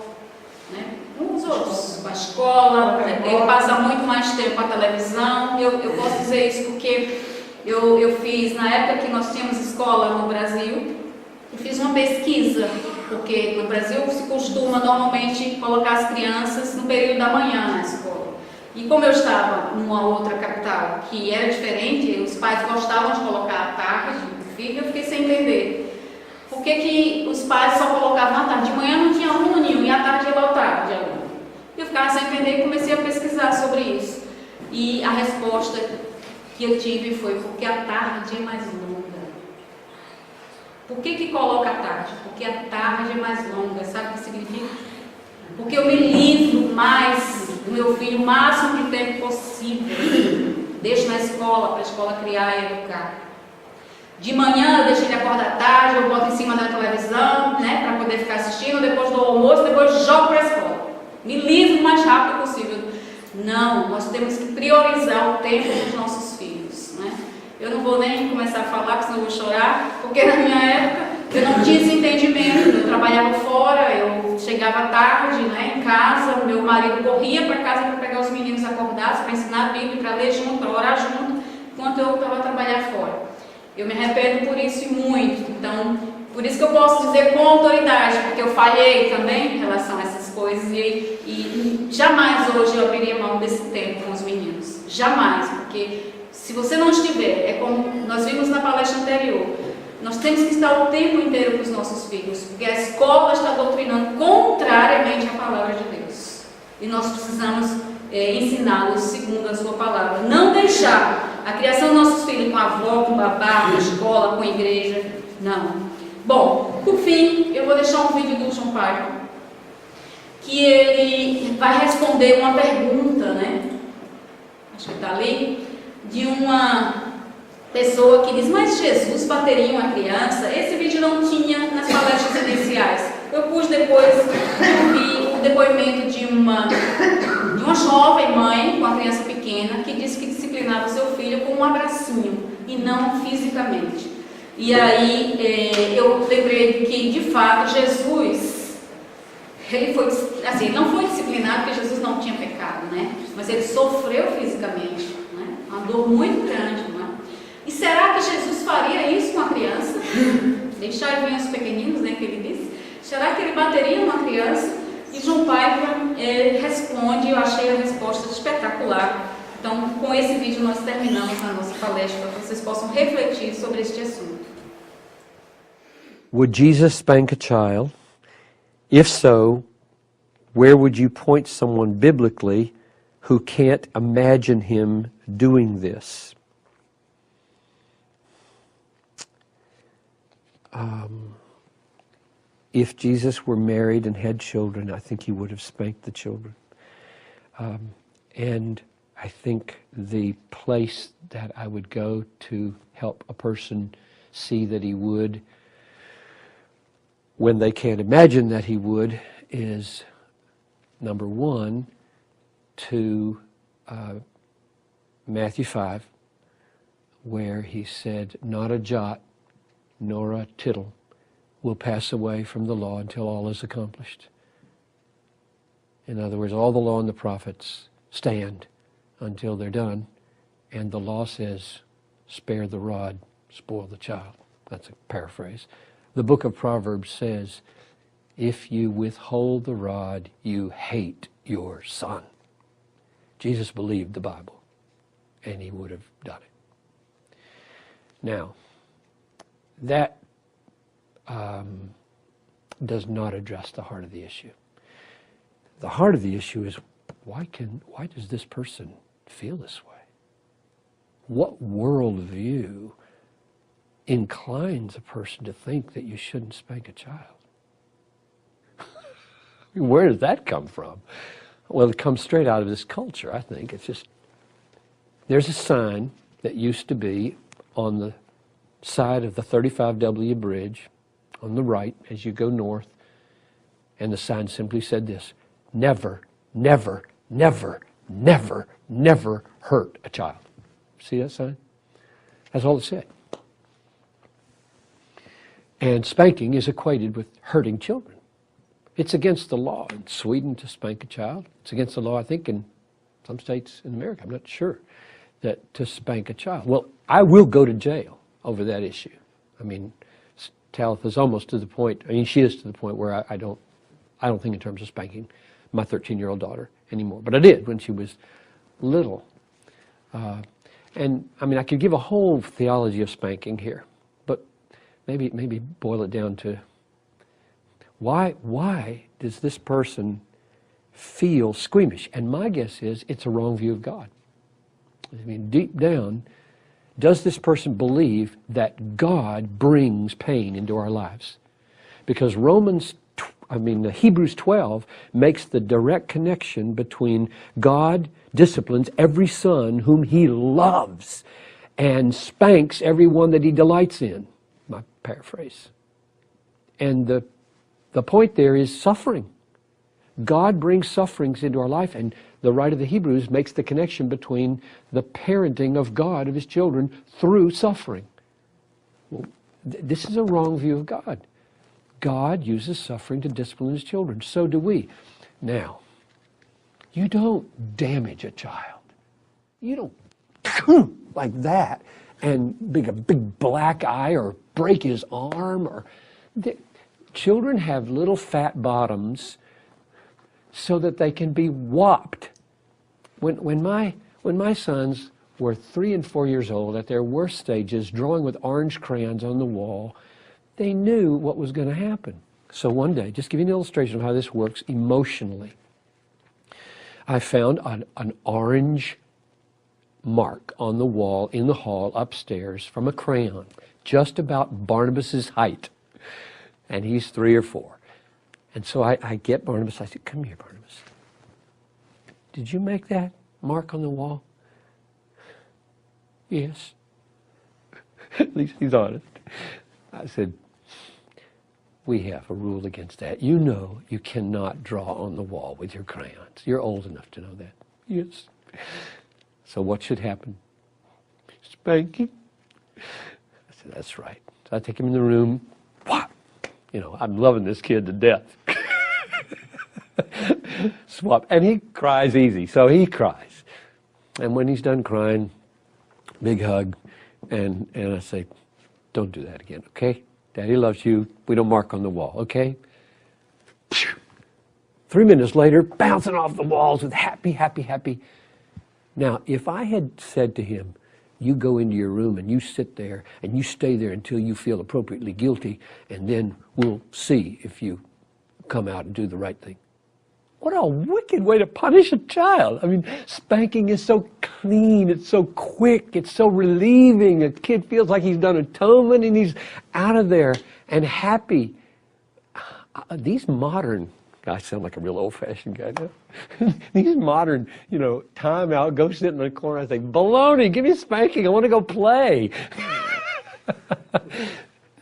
B: com os outros, com a escola. Ele passa muito mais tempo com a televisão. Eu posso dizer isso porque eu fiz, na época que nós tínhamos escola no Brasil, eu fiz uma pesquisa, porque no Brasil se costuma normalmente colocar as crianças no período da manhã na escola. E como eu estava numa outra capital que era diferente, os pais gostavam de colocar à tarde o filho, eu fiquei sem entender. Por que os pais só colocavam à tarde? De manhã não tinha aluno nenhum e à tarde ia lotar de aluno. Eu ficava sem entender e comecei a pesquisar sobre isso. E a resposta que eu tive foi porque a tarde é mais longa. Por que coloca a tarde? Porque a tarde é mais longa. Sabe o que significa? Porque eu me livro mais do meu filho o máximo de tempo possível. Deixo na escola, para a escola criar e educar. De manhã eu deixo ele acordar tarde, eu boto em cima da televisão, para poder ficar assistindo, depois do almoço, depois jogo para a escola. Me livro o mais rápido possível. Não, nós temos que priorizar o tempo dos nossos filhos, Eu não vou nem começar a falar, porque senão eu vou chorar, porque na minha época eu não tinha esse entendimento. Eu trabalhava fora, eu chegava tarde, em casa, meu marido corria para casa para pegar os meninos acordados, para ensinar a Bíblia, para ler junto, para orar junto, enquanto eu estava a trabalhar fora. Eu me arrependo por isso e muito. Então, por isso que eu posso dizer com autoridade, porque eu falhei também em relação a essas coisas e jamais hoje eu abriria mão desse tempo com os meninos. Jamais, porque se você não estiver, é como nós vimos na palestra anterior, Nós temos que estar o tempo inteiro com os nossos filhos, porque a escola está doutrinando contrariamente à palavra de Deus. E nós precisamos ensiná-los segundo a sua palavra. Não deixar a criação dos nossos filhos com a avó, com o babá, com a escola, com a igreja. Não. Bom, por fim, eu vou deixar um vídeo do John Piper, que ele vai responder uma pergunta, né? Acho que está ali, de uma pessoa que diz, mas Jesus bateria uma criança? Esse vídeo não tinha nas palestras iniciais. Eu pus depois o depoimento de uma jovem mãe com a criança pequena que disse que disciplinava o seu filho com um abracinho e não fisicamente. E aí eu lembrei que, de fato, Jesus, ele foi, assim, não foi disciplinado porque Jesus não tinha pecado, né? Mas ele sofreu fisicamente, né? Uma dor muito grande, não é? E será que Jesus faria isso com a criança? Deixar vir os pequeninos, né, que ele disse? Será que ele bateria uma criança? E John Piper responde, eu achei a resposta espetacular. Então, com esse vídeo nós terminamos a nossa palestra, para que vocês possam refletir sobre este assunto.
M: Would Jesus spank a child? If so, where would you point someone biblically who can't imagine him doing this? If Jesus were married and had children, I think he would have spanked the children. And I think the place that I would go to help a person see that he would, when they can't imagine that he would, is, number one, to Matthew 5, where he said, not a jot nor a tittle will pass away from the law until all is accomplished. In other words, all the law and the prophets stand until they're done, and the law says, spare the rod, spoil the child. That's a paraphrase. The book of Proverbs says, if you withhold the rod, you hate your son. Jesus believed the Bible, and he would have done it. Now, that does not address the heart of the issue. The heart of the issue is, why does this person feel this way? What worldview inclines a person to think that you shouldn't spank a child? Where does that come from? Well, it comes straight out of this culture, I think. It's just, there's a sign that used to be on the side of the 35W bridge on the right as you go north, and the sign simply said this: never, never, never, never, never hurt a child. See that sign? That's all it said. And spanking is equated with hurting children. It's against the law in Sweden to spank a child. It's against the law, I think, in some states in America, I'm not sure, that to spank a child. Well, I will go to jail over that issue. I mean, Talitha's almost to the point, I mean, she is to the point where I don't think in terms of spanking my 13-year-old daughter anymore. But I did when she was little. And I mean, I could give a whole theology of spanking here, but maybe boil it down to why does this person feel squeamish? And my guess is it's a wrong view of God. I mean, deep down, does this person believe that God brings pain into our lives? Because Hebrews 12 makes the direct connection between God disciplines every son whom he loves and spanks everyone that he delights in. My paraphrase. And the point there is suffering. God brings sufferings into our life, and the writer of the Hebrews makes the connection between the parenting of God of his children through suffering. Well, this is a wrong view of God. God uses suffering to discipline his children. So do we. Now, you don't damage a child. You don't like that and make a big black eye or break his arm. Children have little fat bottoms so that they can be whopped. When my sons were 3 and 4 years old, at their worst stages, drawing with orange crayons on the wall. They knew what was going to happen. So one day, just give you an illustration of how this works emotionally, I found an orange mark on the wall in the hall upstairs from a crayon, just about Barnabas's height. And he's 3 or 4. And so I get Barnabas, I said, come here, Barnabas. Did you make that mark on the wall? Yes. At least he's honest. I said, we have a rule against that. You know you cannot draw on the wall with your crayons. You're old enough to know that. Yes. So what should happen? Spanking. I said, that's right. So I take him in the room. What? You know, I'm loving this kid to death. Swap. And he cries easy, so he cries. And when he's done crying, big hug, and I say, don't do that again, okay? Daddy loves you. We don't mark on the wall, okay? 3 minutes later, bouncing off the walls with happy, happy, happy. Now, if I had said to him, you go into your room and you sit there and you stay there until you feel appropriately guilty, and then we'll see if you come out and do the right thing. What a wicked way to punish a child. I mean, spanking is so clean, it's so quick, it's so relieving. A kid feels like he's done atonement and he's out of there and happy. These modern, I sound like a real old-fashioned guy now. These modern, you know, time out, go sit in the corner, I say, baloney, give me a spanking, I want to go play.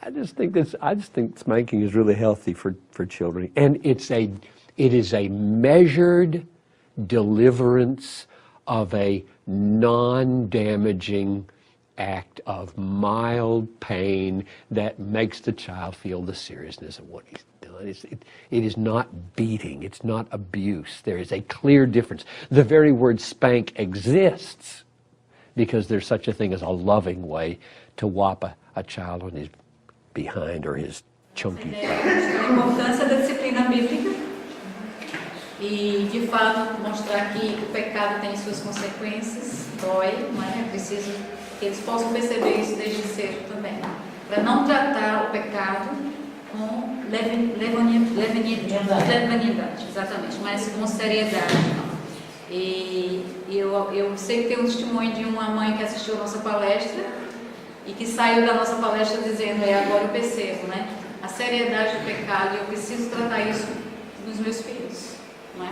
M: I just think spanking is really healthy for children. And it is a measured deliverance of a non-damaging act of mild pain that makes the child feel the seriousness of what he's done. It is not beating. It's not abuse. There is a clear difference. The very word spank exists because there's such a thing as a loving way to whop a child on his behind or his chunky
B: thigh. E, de fato, mostrar que o pecado tem suas consequências, dói, mas é preciso que eles possam perceber isso desde cedo também. Para não tratar o pecado com leviandade, exatamente, mas com seriedade. E eu sei que tem um testemunho de uma mãe que assistiu a nossa palestra e que saiu da nossa palestra dizendo, agora eu percebo, né? A seriedade do pecado, e eu preciso tratar isso nos meus filhos. Não é?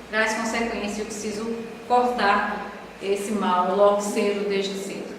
B: Traz consequência, eu preciso cortar esse mal logo cedo, desde cedo.